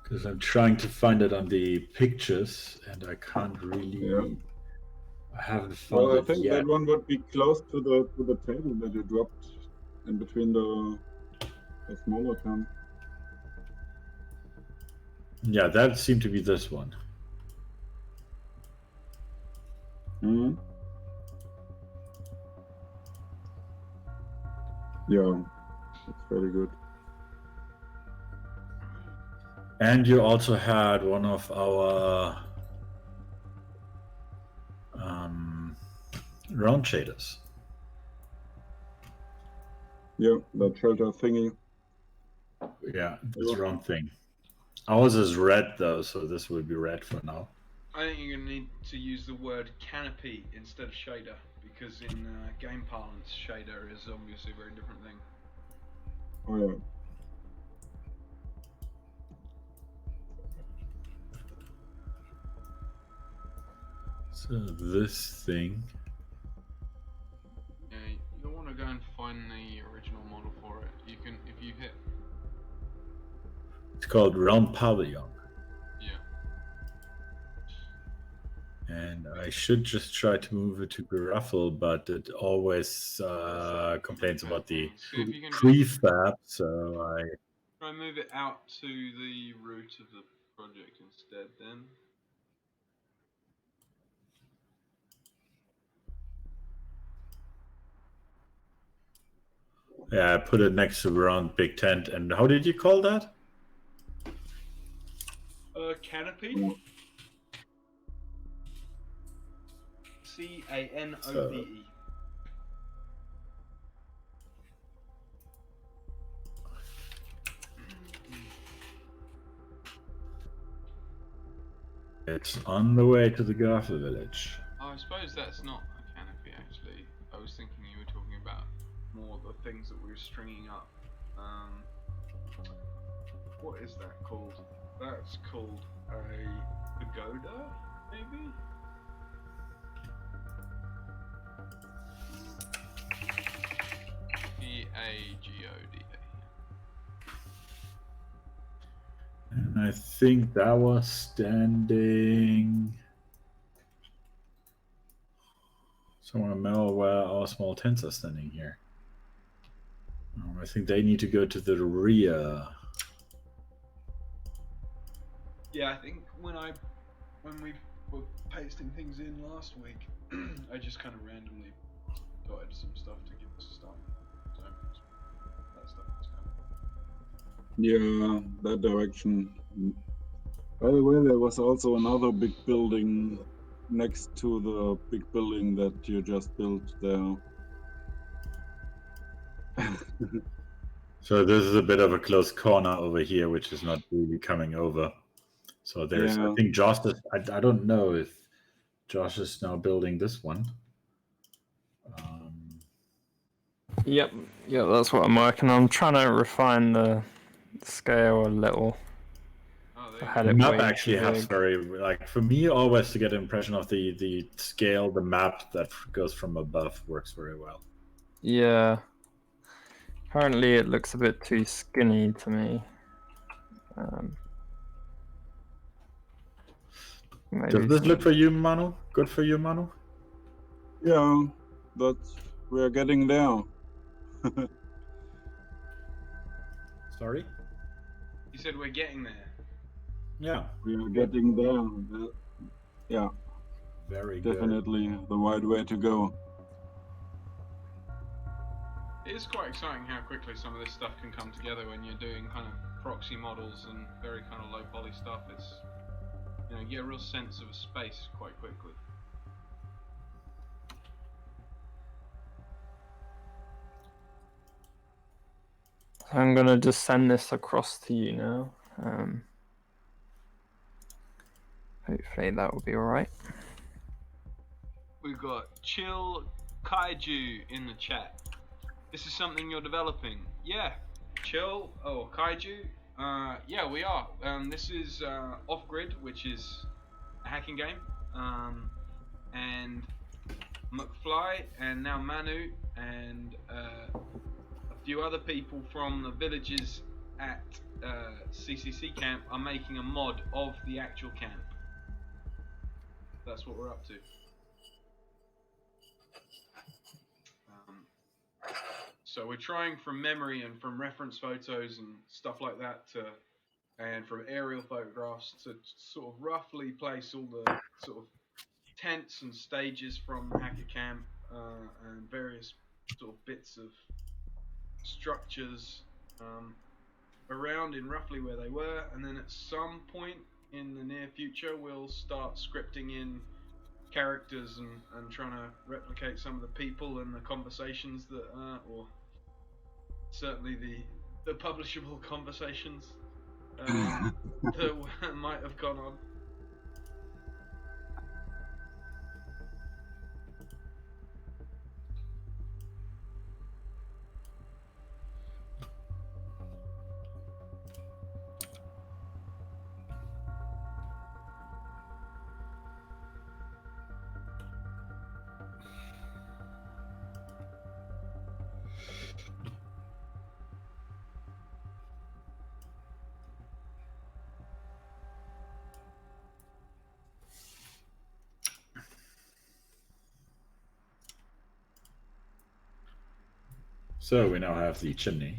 Because I'm trying to find it on the pictures and I can't really. Yeah. I haven't found Well, I it think yet. that one would be close to the table that you dropped in between the smaller camp. Yeah, that seemed to be this one. Hmm. Yeah, that's very good. And you also had one of our round shaders. Yeah, that shelter thingy. Yeah, this round thing. Ours is red though, so this will be red for now. I think you're going to need to use the word canopy instead of shader, because in game parlance, shader is obviously a very different thing. Oh yeah. So this thing. Yeah, you'll want to go and find the original model for it. You can, if you hit. It's called Round Pavilion. Yeah. And I should just try to move it to Geraffel, but it always complains about the See if you can prefab, so I... try and move it out to the root of the project instead then. Yeah, I put it next to Round Big Tent. And how did you call that? Canopy. CANOPE. So, it's on the way to the Geraffel Village. Oh, I suppose that's not a canopy actually. I was thinking you were talking about more the things that we were stringing up. What is that called? That's called a pagoda, maybe? Pagoda. And I think that was standing somewhere in middle where our small tents are standing here. I think they need to go to the rear. Yeah, I think when we were pasting things in last week, I just kind of randomly dotted some stuff to give us a start. So that stuff is Yeah, that direction. By the way, there was also another big building next to the big building that you just built there. So this is a bit of a close corner over here, which is not really coming over. So there's, Yeah. I think Josh is, I don't know if Josh is now building this one. Yep, that's what I'm working on. I'm trying to refine the scale a little. I had The it map way actually too has big. very, like, for me, always to get an impression of the scale, the map that goes from above works very well. Yeah. Currently, it looks a bit too skinny to me. Does this look for you, Manu? Good for you, Manu? Yeah, we're getting there. Sorry? You said we're getting there. Yeah. We are getting there. Yeah, Very good. definitely the right way to go. It is quite exciting how quickly some of this stuff can come together when you're doing kind of proxy models and very kind of low poly stuff. It's, you know, you get a real sense of a space quite quickly. I'm gonna just send this across to you now. Hopefully that will be alright. We've got Chill Kaiju in the chat. This is something you're developing. Yeah, Chill or Kaiju. Yeah, we are. This is Off Grid, which is a hacking game. And McFly and now Manu and a few other people from the villages at CCC camp are making a mod of the actual camp. That's what we're up to. So we're trying from memory and from reference photos and stuff like that and from aerial photographs to sort of roughly place all the sort of tents and stages from Hacker Camp and various sort of bits of structures around in roughly where they were, and then at some point in the near future we'll start scripting in characters and trying to replicate some of the people and the conversations that, or certainly the publishable conversations that might have gone on. So we now have the chimney.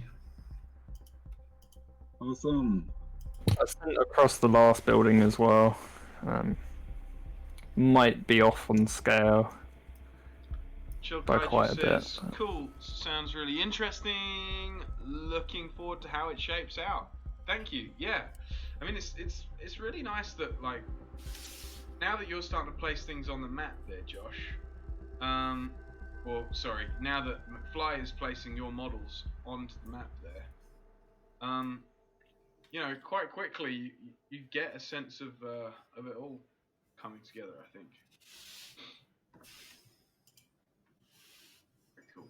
Awesome. I sent across the last building as well. Might be off on scale by quite a bit. Cool, sounds really interesting. Looking forward to how it shapes out. Thank you. Yeah, I mean it's really nice that, like, now that you're starting to place things on the map there, Josh. Or sorry, now that McFly is placing your models onto the map there. You know, quite quickly you get a sense of it all coming together, I think. Very cool.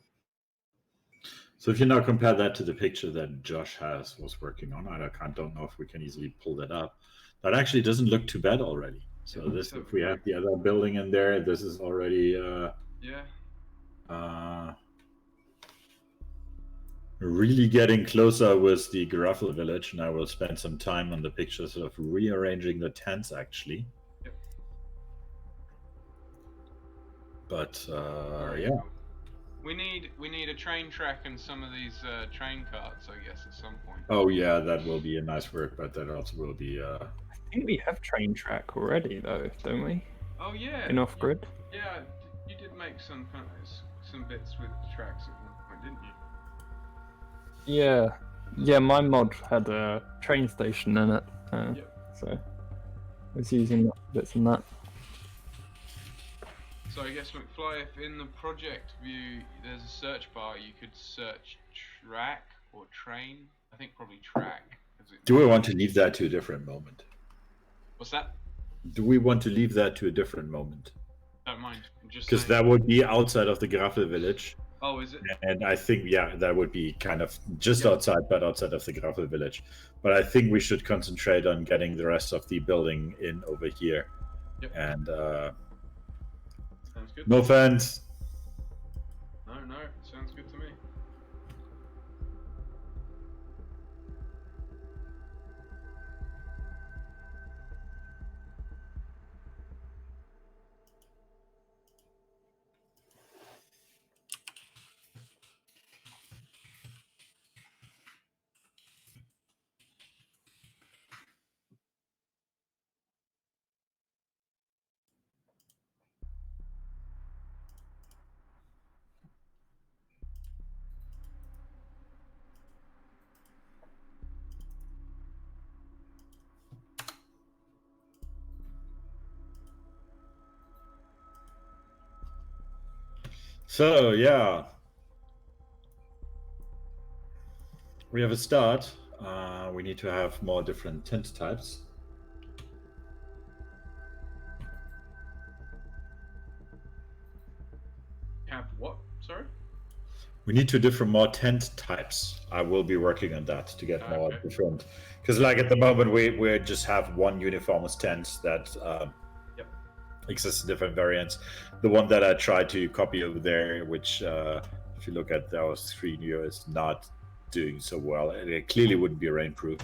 So if you now compare that to the picture that Josh was working on, I don't know if we can easily pull that up. That actually doesn't look too bad already. So this, if we have the other building in there, this is already really getting closer with the Geraffel Village, and I will spend some time on the pictures of rearranging the tents actually. Yep. But Very yeah. cool. We need a train track and some of these train carts, I guess, at some point. Oh yeah, that will be a nice work, but that also will be. I think we have train track already, though, don't we? Oh yeah. In off grid. Yeah, you did make some bits with tracks at one point, didn't you? Yeah, my mod had a train station in it, so I was using bits in that. So I guess, McFly, if in the project view there's a search bar, you could search track or train. I think probably track. Do we want to leave that to a different moment? What's that? Do we want to leave that to a different moment? Don't mind. Because that would be outside of the Geraffel Village. Oh, is it? And I think, yeah, that would be kind of just outside, but outside of the Geraffel Village. But I think we should concentrate on getting the rest of the building in over here. Yep. And sounds good. No offense. No, sounds good to me. So, yeah. We have a start. We need to have more different tent types. Have what? Sorry? We need more tent types. I will be working on that to get more different. Because, like, at the moment, we just have one uniformist tent that exists in different variants. The one that I tried to copy over there, which, if you look at our screen here, is not doing so well. And it clearly wouldn't be rainproof.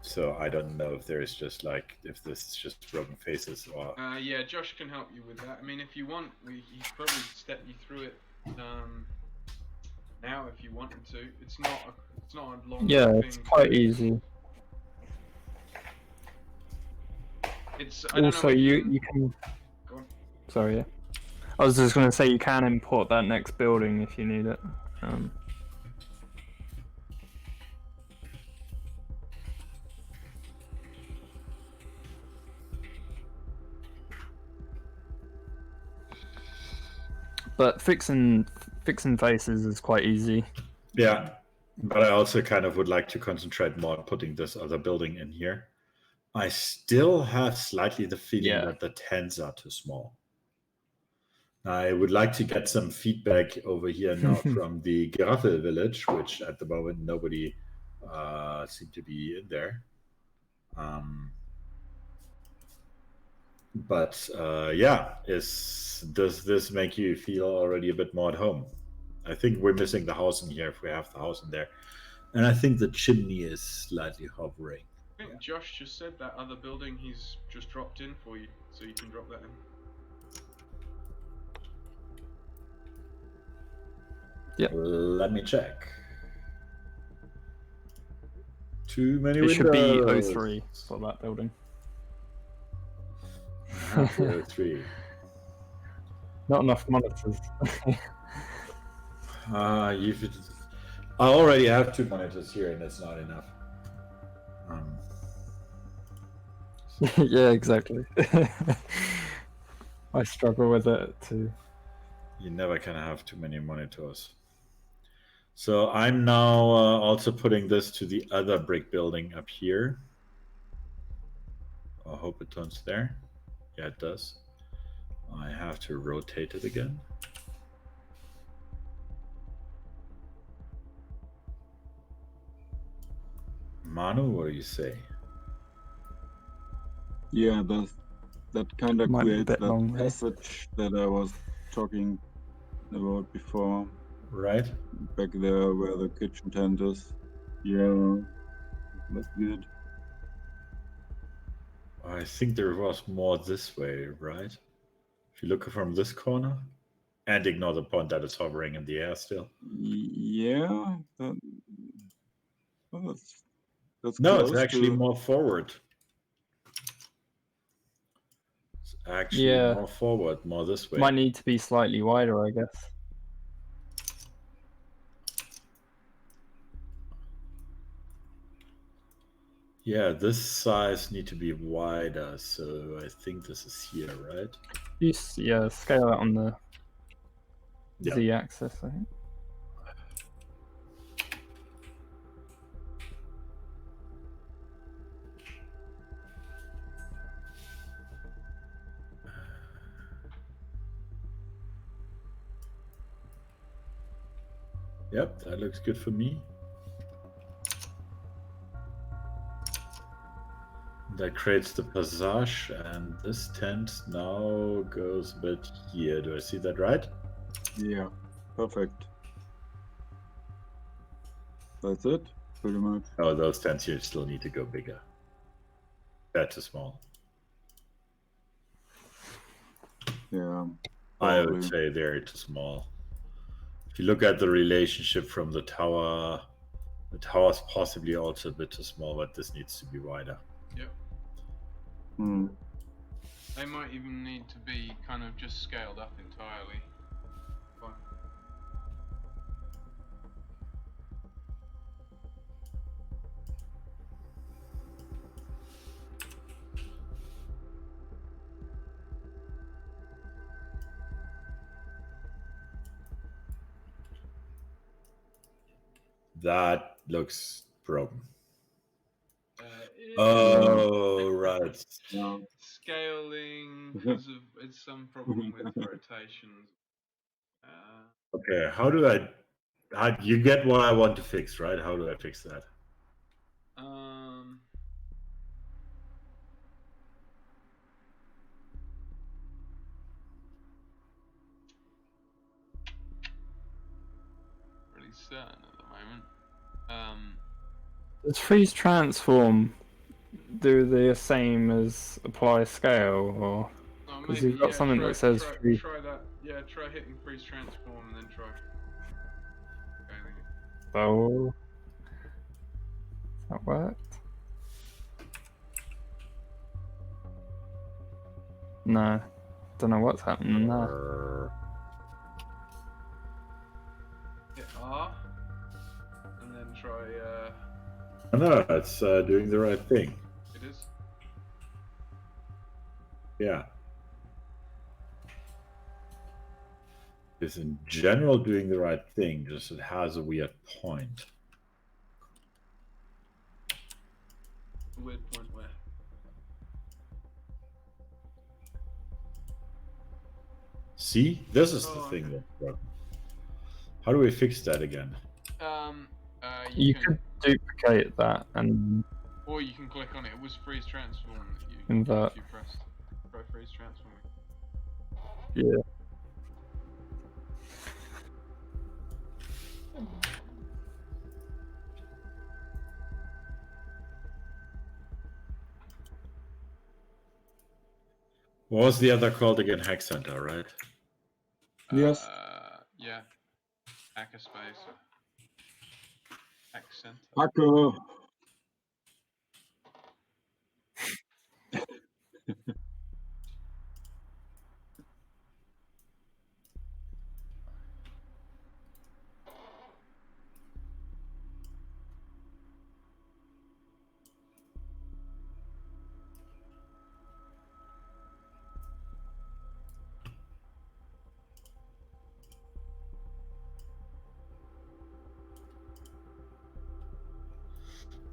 So I don't know if there's just, like, if this is just broken faces or... yeah, Josh can help you with that. I mean, if you want, he could probably step you through it now if you wanted to. It's not a long Yeah, thing. it's quite easy. It's I don't also know you can. Go on. Sorry, yeah. I was just going to say you can import that next building if you need it. But fixing faces is quite easy. Yeah, but I also kind of would like to concentrate more on putting this other building in here. I still have slightly the feeling that the tents are too small. I would like to get some feedback over here now from the Geraffel Village, which at the moment nobody seemed to be in there. But yeah, does this make you feel already a bit more at home? I think we're missing the house in here if we have the house in there. And I think the chimney is slightly hovering. I think Josh just said that other building he's just dropped in for you, so you can drop that in. Yeah. Let me check. Too many It windows. should be 03 for that building. 03. Not enough monitors. I already have 2 monitors here, and it's not enough. Yeah, exactly. I struggle with it too. You never can have too many monitors. So I'm now also putting this to the other brick building up here. I hope it turns there. Yeah, it does. I have to rotate it again. Manu, what do you say? Yeah, that kind of Might be a creates bit that long, eh? passage that I was talking about before. Right? Back there where the kitchen tent is. Yeah, that's good. I think there was more this way, right? If you look from this corner, and ignore the point that it's hovering in the air still. Yeah, that's No, close it's actually to... more forward. It's actually more forward, more this way. Might need to be slightly wider, I guess. Yeah, this size need to be wider, so I think this is here, right? Yeah, scale that on the Z-axis, I think. Yep, that looks good for me. That creates the passage, and this tent now goes a bit here. Do I see that right? Yeah, perfect. That's it, pretty much. Oh, those tents here still need to go bigger. They're too small. Yeah, I would probably. say they're too small. If you look at the relationship from the tower's possibly also a bit too small, but this needs to be wider. Yep. Hmm. They might even need to be kind of just scaled up entirely. Fine. That looks broken. Yeah. Oh, right. Yeah. Scaling because of it's some problem with rotations. Okay, how you get what I want to fix, right? How do I fix that? Really certain at the moment. Does freeze transform do the same as apply scale, or because you've got something that says freeze? Try that. Yeah, try hitting freeze transform and then try scaling it. Oh, that worked. No, don't know what's happening there. Hit R and then try. No, it's doing the right thing. It is. Yeah. is in general doing the right thing, just it has a weird point. Weird point where? See, this is the Oh, thing okay. that's broken. How do we fix that again? You could duplicate that and or you can click on it. It was freeze transform that you invert. if you pressed. Try freeze transform. Yeah. What was the other called again? Hack Center, right? Yes. Yeah. Hackerspace. Hack Center. Hacker.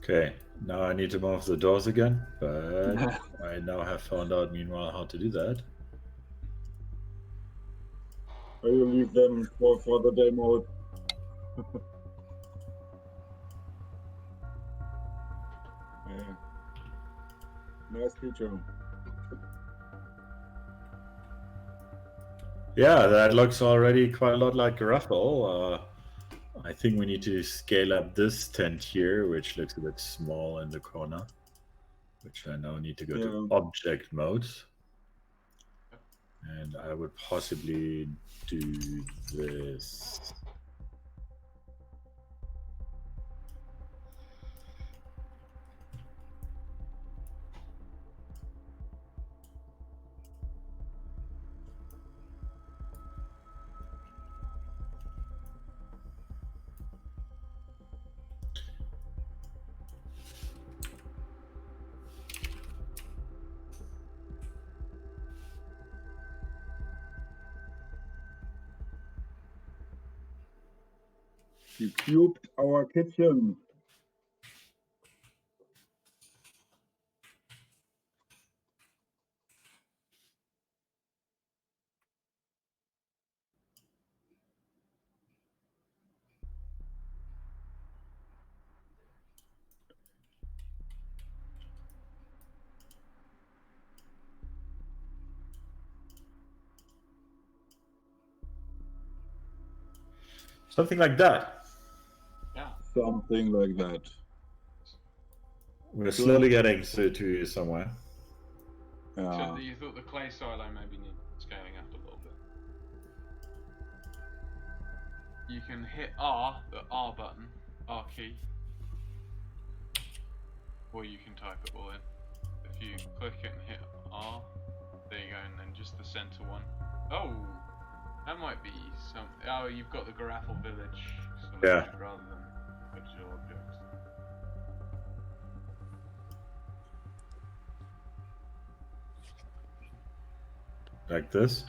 Okay, now I need to move the doors again, but I now have found out meanwhile how to do that. I will leave them for the demo. Yeah. Nice feature. Yeah, that looks already quite a lot like Geraffel. I think we need to scale up this tent here, which looks a bit small in the corner, which I now need to go to object mode. And I would possibly do this. You cubed our kitchen. Something like that. Yeah. Something like that. We're slowly getting to somewhere. Yeah. So you thought the clay silo maybe needed scaling up a little bit. You can hit R, the R button, R key, or you can type it all in. If you click it and hit R, there you go, and then just the center one. Oh, that might be some. Oh, you've got the Geraffel Village selected rather than visual objects. Like this.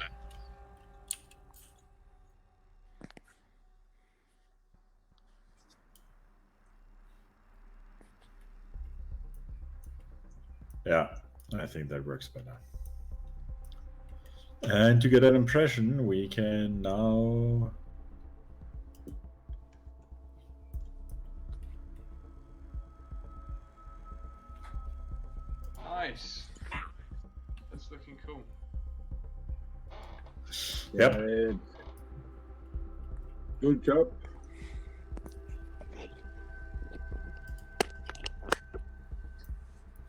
Yeah, I think that works better. And to get an impression, we can now Nice. That's looking cool. Yep. Right. Good job.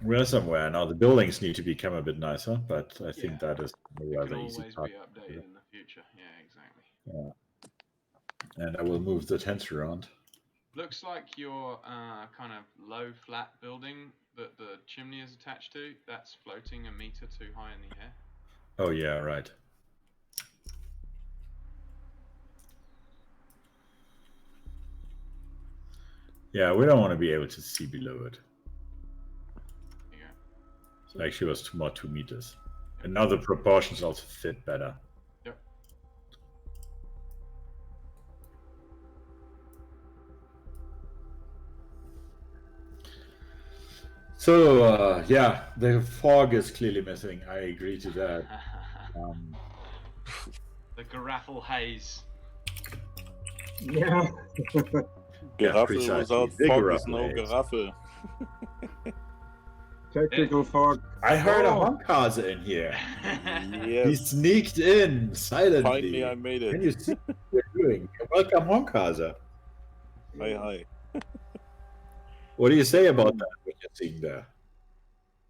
We're somewhere now. The buildings need to become a bit nicer, but I think that is a It rather can easy always part. be updated in the future. Yeah, exactly. Yeah. And I will move the tents around. Looks like your kind of low flat building that the chimney is attached to, that's floating a meter too high in the air. Oh yeah, right. Yeah, we don't want to be able to see below it. Yeah. So actually it was 2 meters. And now the proportions also fit better. Yep. So yeah, the fog is clearly missing. I agree to that. The Geraffel haze. Yeah. Yeah, Geraffel precisely. without The fog is Geraffel no haze. Geraffel. Tactical fog. I heard a Oh. Honkhase in here. He Yes, sneaked in silently. finally I made it. Can you see what we're doing? Welcome, Honkhase. Hi, hi. What do you say about that? What you're seeing there?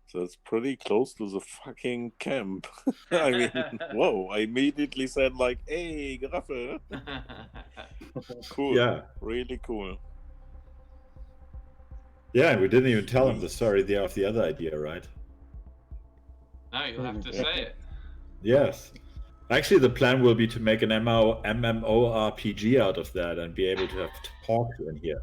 So it's pretty close to the fucking camp. I mean, whoa, I immediately said like, hey, Geraffel. Cool. Yeah, Really cool. yeah. We didn't even tell him the Sweet. story of the other idea, right? No, you'll have to Yeah. say it. Yes. Actually, the plan will be to make an MMORPG out of that and be able to have talks in here.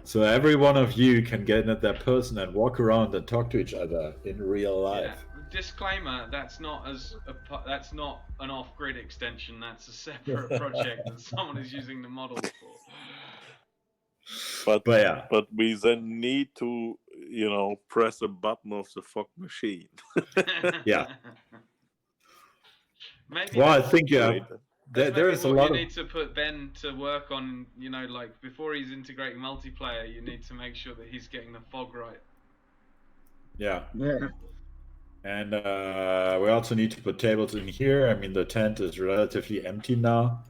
So every one of you can get in at that person and walk around and talk to each other in real Yeah. life. Disclaimer: that's not that's not an off-grid extension. That's a separate project that someone is using the model for. But yeah, but we then need to, press a button of the fog machine. Yeah. Maybe Well, I that's- think Great. there maybe is a what lot you of need to put Ben to work on. Like before he's integrating multiplayer, you need to make sure that he's getting the fog right. yeah. Yeah. And we also need to put tables in here. I mean, the tent is relatively empty now.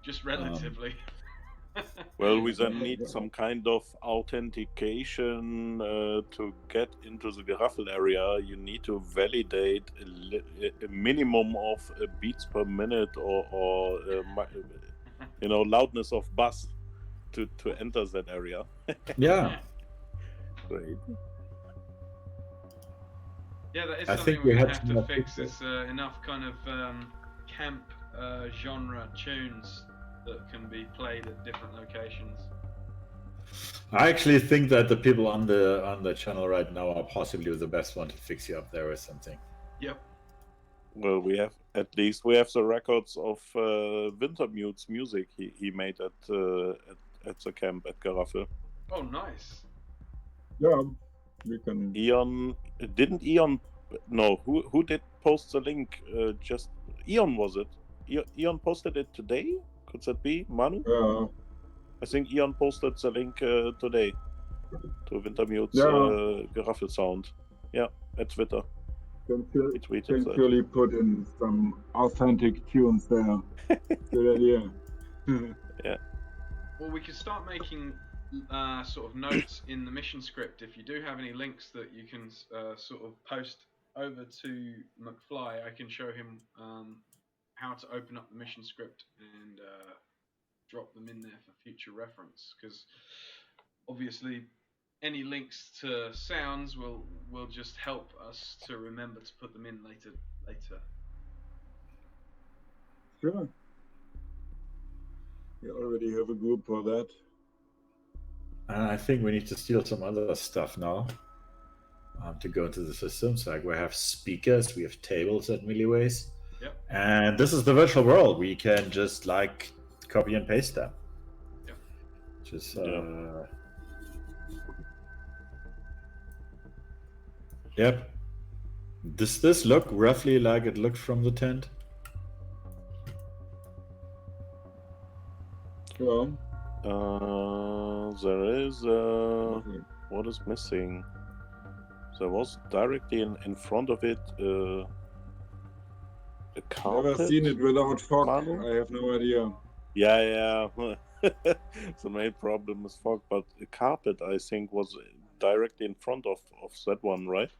Just relatively. Well, we then need some kind of authentication to get into the Geraffel area. You need to validate a minimum of beats per minute or loudness of bass to enter that area. Yeah. Great. Yeah, that is I something think we we had have to to more fix. fix Is enough kind of camp genre tunes that can be played at different locations. I actually think that the people on the channel right now are possibly the best one to fix you up there or something. Yep. Well, we have the records of Wintermute's music he made at the camp at Geraffel. Oh, nice. Yeah. We can. Eon didn't Eon. No, who did post the link? Just Eon, was it? Eon posted it today. Could that be Manu? I think Eon posted the link today to Wintermute's Geraffel sound. Yeah, at Twitter. Can tweeted that. really put in some authentic tunes there. Good idea. Well, we could start making sort of notes in the mission script. If you do have any links that you can sort of post over to McFly, I can show him how to open up the mission script and drop them in there for future reference. Because obviously, any links to sounds will just help us to remember to put them in later. Sure. We already have a group for that. I think we need to steal some other stuff now to go into the systems. Like we have speakers, we have tables at Milliways. Yep. And this is the virtual world. We can just like copy and paste them. Yep. Just Yep. Does this look roughly like it looked from the tent? Yeah. There is what is missing? There was directly in front of it a carpet. Never seen it without fog. Manu? I have no idea. Yeah. The main problem is fog, but the carpet I think was directly in front of that one, right?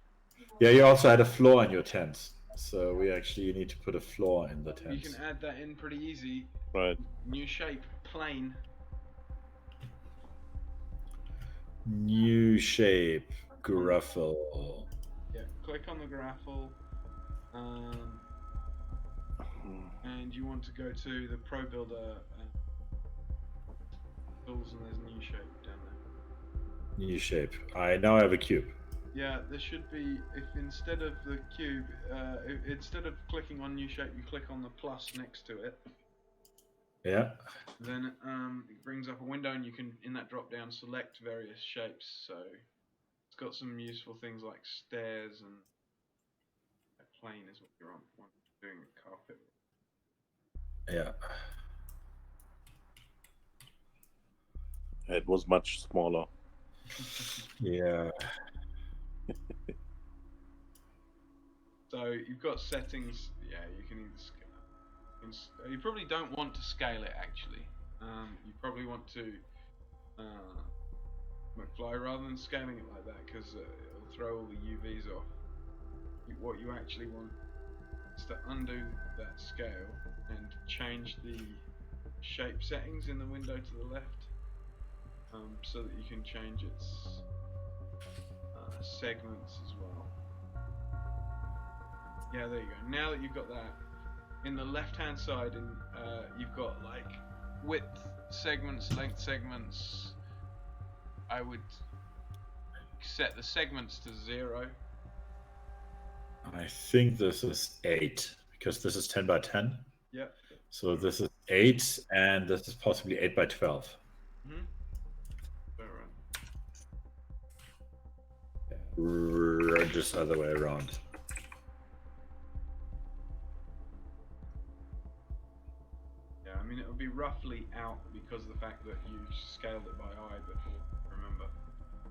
Yeah, you also had a floor in your tent. So we actually need to put a floor in the tent. You can add that in pretty easy. Right. New shape, plane. New shape, Geraffel. Yeah, click on the Geraffel. And you want to go to the Pro Builder tools, and there's new shape down there. New shape. I now have a cube. Yeah, there should be, if instead of the cube, instead of clicking on new shape, you click on the plus next to it. Yeah. Then it brings up a window, and you can, in that drop down, select various shapes. So it's got some useful things like stairs, and a plane is what you're on when doing a carpet. Yeah. It was much smaller. Yeah. So you've got settings. Yeah, you can either scale. You probably don't want to scale it actually. You probably want to McFly rather than scaling it like that, because it'll throw all the UVs off. What you actually want is to undo that scale and change the shape settings in the window to the left, so that you can change its segments as well. Yeah, there you go. Now that you've got that, in the left-hand side, you've got like width segments, length segments. I would set the segments to 0. I think this is 8 because this is 10 by 10. Yep. So this is 8, and this is possibly 8 by 12. Mm-hmm. Or just other way around. Yeah, I mean, it would be roughly out because of the fact that you scaled it by eye before, remember.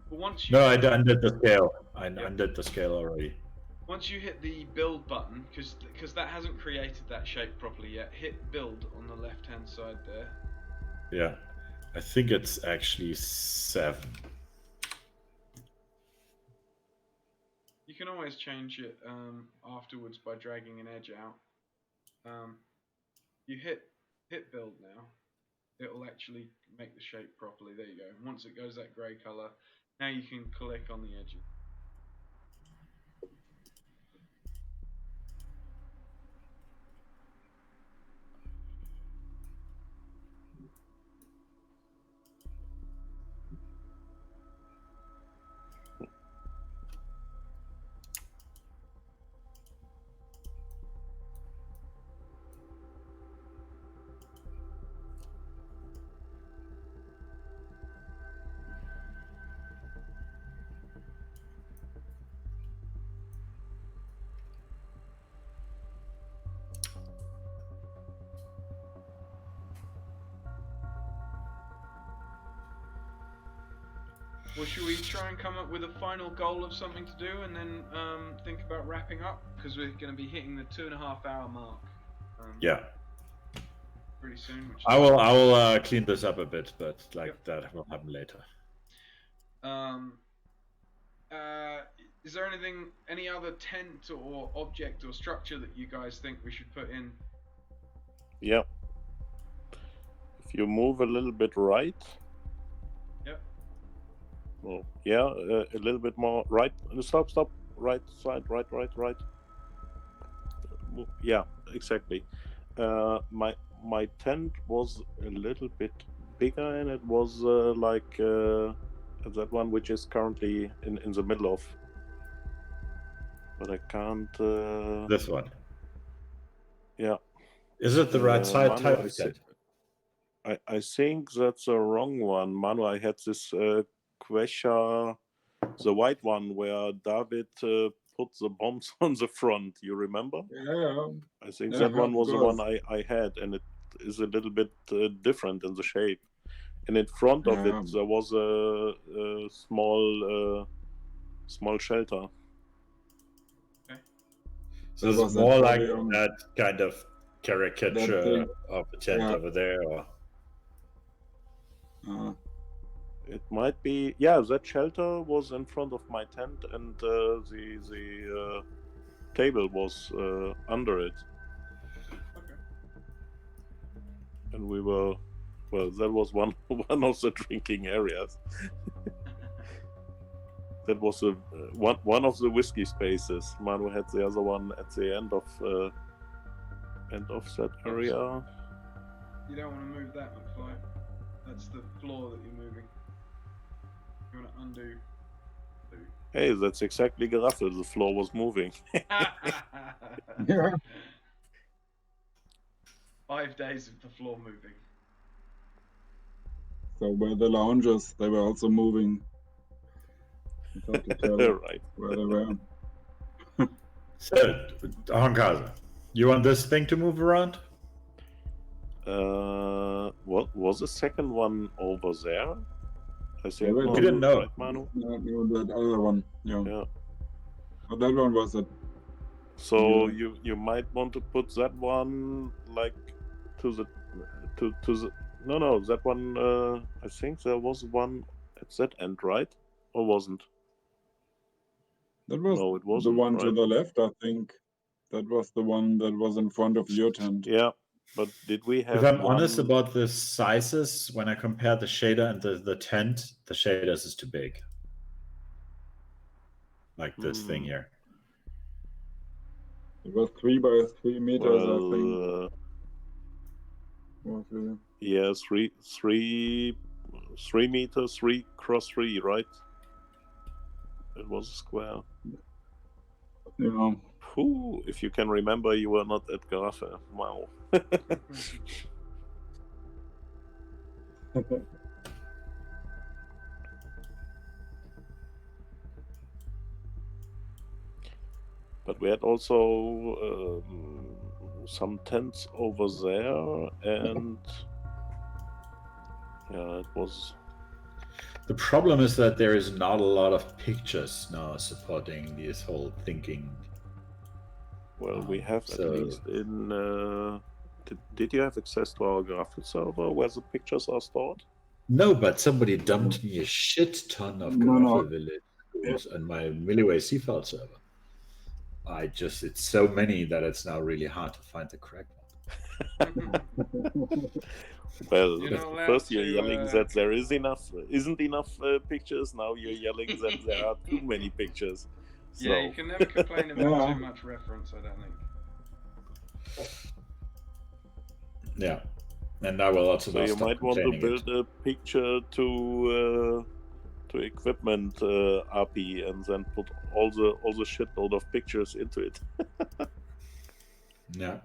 But once you... No, I undid the scale. I undid the scale already. Once you hit the build button, because that hasn't created that shape properly yet, hit build on the left-hand side there. Yeah, I think it's actually 7. You can always change it afterwards by dragging an edge out. You hit build now. It'll actually make the shape properly. There you go. Once it goes that grey colour, now you can click on the edges. Well, should we try and come up with a final goal of something to do, and then think about wrapping up? Because we're going to be hitting the 2.5-hour mark. Yeah. Pretty soon. I will clean this up a bit, but that will happen later. Is there any other tent or object or structure that you guys think we should put in? Yeah. If you move a little bit right. Yep. Well, yeah, a little bit more right. Stop. Right side, right. Yeah, exactly. My tent was a little bit bigger, and it was like that one which is currently in the middle of. But I can't. This one. Yeah. Is it the right side Manu, type of tent? I think that's the wrong one. Manu, I had this Quasha, the white one, where David put the bombs on the front. You remember? Yeah. I think that one was the one I had, and it is a little bit different in the shape. And in front of it, there was a small shelter. Okay. So it's more like that kind of caricature of the tent over there, or it might be. Yeah, that shelter was in front of my tent, and the table was under it. Okay. And we were, well, that was one of the drinking areas. That was one of the whiskey spaces. Manu had the other one at the end of that area. You don't want to move that, McFly. That's the floor that you're moving. You want to undo. Hey, that's exactly Geraffel. The floor was moving. Yeah. 5 days of the floor moving. So where the lounges, they were also moving. It's hard to tell Right. where they were. So, Honkaza, you want this thing to move around? What was the second one over there? I think we no, didn't know. right, Manu? No, that other one. Yeah. Yeah. But that one was it. So Yeah. you might want to put that one like to the no that one. I think there was one at that end, right? Or wasn't? That was No, it the wasn't. one to right? the left, I think. That was the one that was in front of your tent. Yeah, but did we have? If I'm one... honest about the sizes, when I compare the shader and the tent, the shaders is too big. Like this thing here. It was 3 by 3 meters, I think. Well, yeah, 3 meters, 3 cross 3, right? It was a square. Yeah. Whew, if you can remember, you were not at Geraffel. Wow. But we had also some tents over there, and yeah, it was. The problem is that there is not a lot of pictures now supporting this whole thinking. Well, we have so- at least in. Did you have access to our Geraffel server where the pictures are stored? No, but somebody dumped me a shit ton of Geraffel Village on my Milliways C-file server. It's so many that it's now really hard to find the correct one. Well, You're not allowed first you're to, yelling that there isn't enough pictures. Now you're yelling that there are too many pictures. So, Yeah, you can never complain about too much reference, I don't think. Yeah, and I will also. So you might want to build a picture to equipment API and then put all the shitload of pictures into it. Yeah.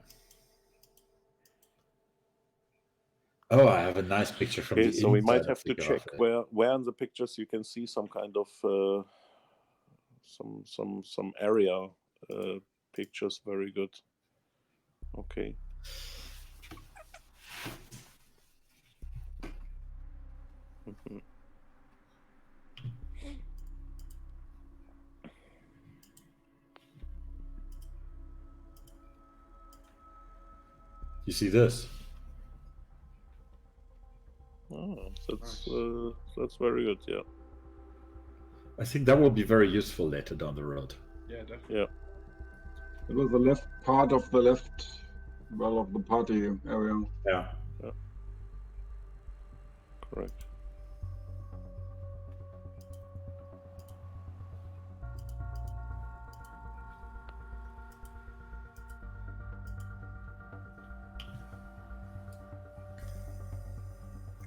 Oh, I have a nice picture from the So we might inside have of the to check Geraffel. where in the pictures you can see some kind of some area pictures. Very good. Okay. Mhm. You see this? Oh, that's very good. Yeah. I think that will be very useful later down the road. Yeah, definitely. Yeah. It was the left part of the left, well, of the party area. Yeah. Correct.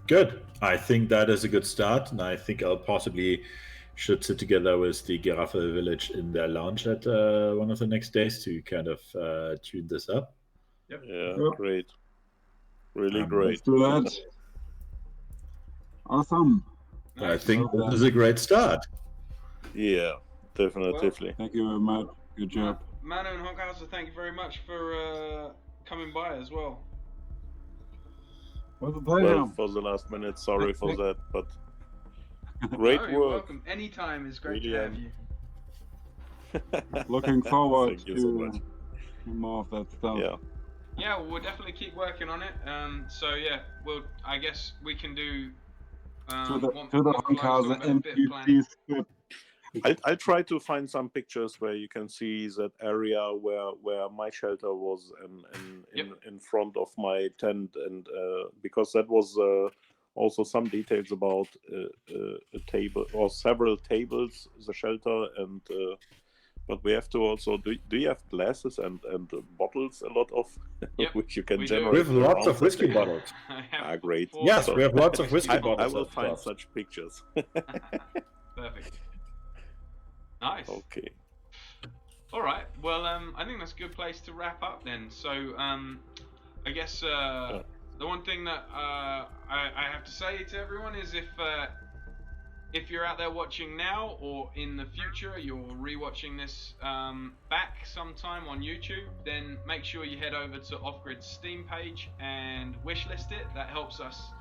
Good. I think that is a good start, and I think I'll possibly should sit together with the Geraffel Village in their lounge at one of the next days to kind of tune this up. Yep. Yeah. Yep. Great. Really Um, great. Let's do that. Awesome. I think Well this is a great start. Yeah. Definitively. Thank you very much. Good job. Manu and Honkhauser, thank you very much for coming by as well. It was a pleasure. Well, for the last minute, sorry for that, but great Oh, you're work. welcome. Anytime is great Really to have am. you. Looking forward Thank you so much. to more of that stuff. Yeah. Yeah, well, we'll definitely keep working on it. So yeah, I guess we can do. To the one close Honkhauser of a bit of planning. MPP script. I'll try to find some pictures where you can see that area where my shelter was in front of my tent, and because that was also some details about a table or several tables, the shelter, and but we have to also do you have glasses and bottles, a lot of Yep, which you can we do. generate We have lots around of whiskey the- bottles. I have Ah, great. 4 Yes, So- we have lots of whiskey I bottles. will of find stuff. such pictures. Perfect. Nice. Okay. All right. Well, I think that's a good place to wrap up then. So, I guess the one thing that I have to say to everyone is if you're out there watching now or in the future, you're rewatching this back sometime on YouTube, then make sure you head over to Off-Grid's Steam page and wishlist it. That helps us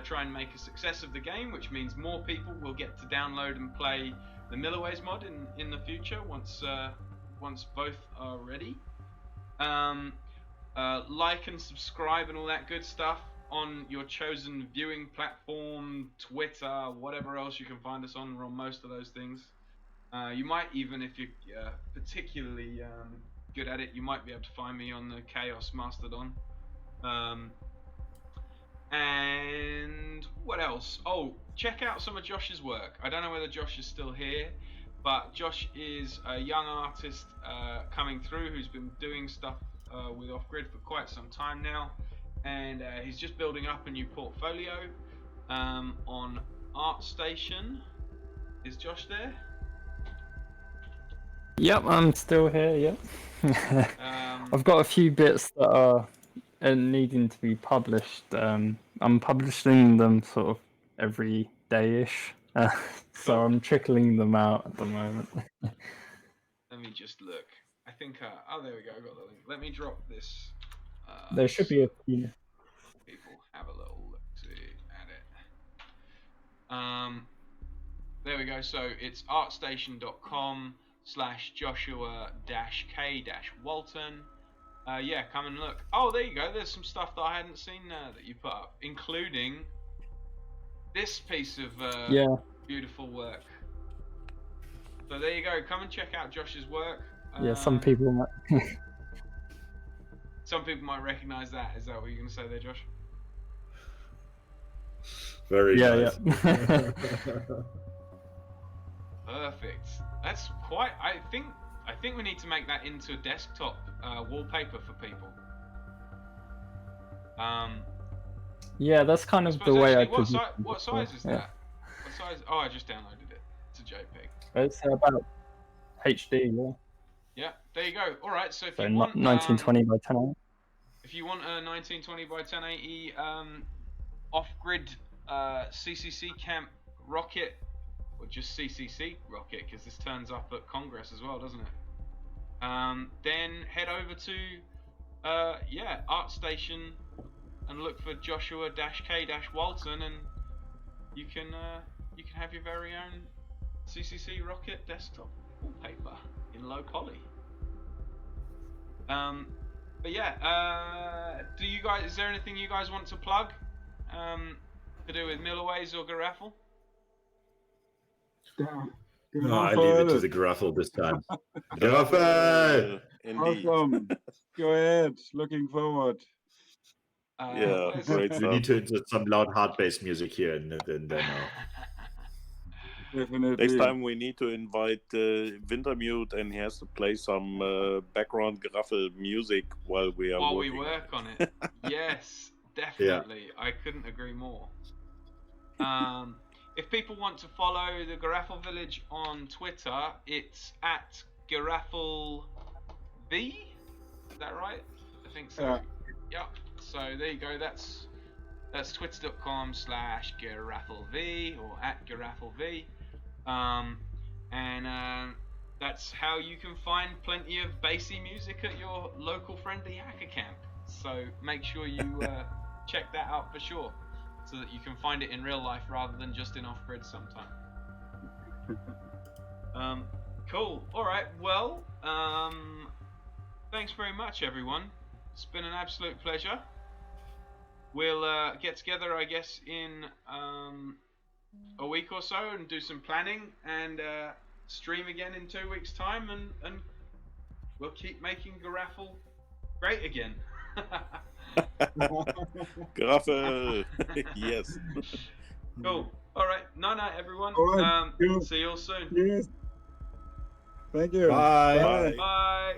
try and make a success of the game, which means more people will get to download and play the Milliways mod in the future once both are ready. Like and subscribe and all that good stuff on your chosen viewing platform, Twitter, whatever else you can find us on. We're on most of those things. You might even, if you're particularly good at it, you might be able to find me on the Chaos Mastodon. And what else? Oh, check out some of Josh's work. I don't know whether Josh is still here, but Josh is a young artist coming through who's been doing stuff with Off-Grid for quite some time now, and he's just building up a new portfolio on ArtStation. Is Josh there? Yep, I'm still here. Yep. I've got a few bits that are needing to be published. I'm publishing them sort of every day-ish, so I'm trickling them out at the moment. Let me just look. I think. Oh, there we go. I got the link. Let me drop this. There should be a few. People have a little look at it. There we go. So it's artstation.com/Joshua-K-Walton. Yeah, come and look. Oh, there you go. There's some stuff that I hadn't seen that you put up, including this piece of beautiful work. So there you go. Come and check out Josh's work. Yeah, some people might. Some people might recognize that. Is that what you're going to say there, Josh? Very nice. Yeah. Perfect. That's quite. I think we need to make that into a desktop wallpaper for people. Yeah, that's kind of the way actually, I could. what size is that? What size? Oh, I just downloaded it. It's a JPEG. It's about HD. Yeah. Yeah, there you go. All right, so if So you want 1920 by 1080. if you want a 1920 by 1080 off-grid CCC camp rocket, or just CCC rocket, because this turns up at Congress as well, doesn't it? Then head over to ArtStation and look for Joshua-K-Walton, and you can have your very own CCC rocket desktop wallpaper in low poly. But yeah, do you guys? Is there anything you guys want to plug to do with Milliways or Geraffel? No, I leave it to the Geraffel this time. Geraffel! Indeed. Awesome. Go ahead. Looking forward. Yeah, great We stuff. need to insert some loud hard bass music here and then Definitely. Next time we need to invite Wintermute, and he has to play some background Geraffel music while we are we work on it. Yes, definitely. Yeah. I couldn't agree more. If people want to follow the Geraffel Village on Twitter, it's at Geraffel V. Is that right? I think so. Yeah. So there you go. That's twitter.com/GeraffelV or at GeraffelV. That's how you can find plenty of bassy music at your local friendly hacker camp. So make sure you check that out for sure, so that you can find it in real life rather than just in off-grid sometime. Cool. All right. Well, thanks very much, everyone. It's been an absolute pleasure. We'll get together, I guess, in a week or so and do some planning and stream again in 2 weeks' time, and we'll keep making Geraffel great again. Geraffel, yes. Cool. All right. Night, everyone. All right. See you all soon. Yes. Thank you. Bye. Bye. Bye.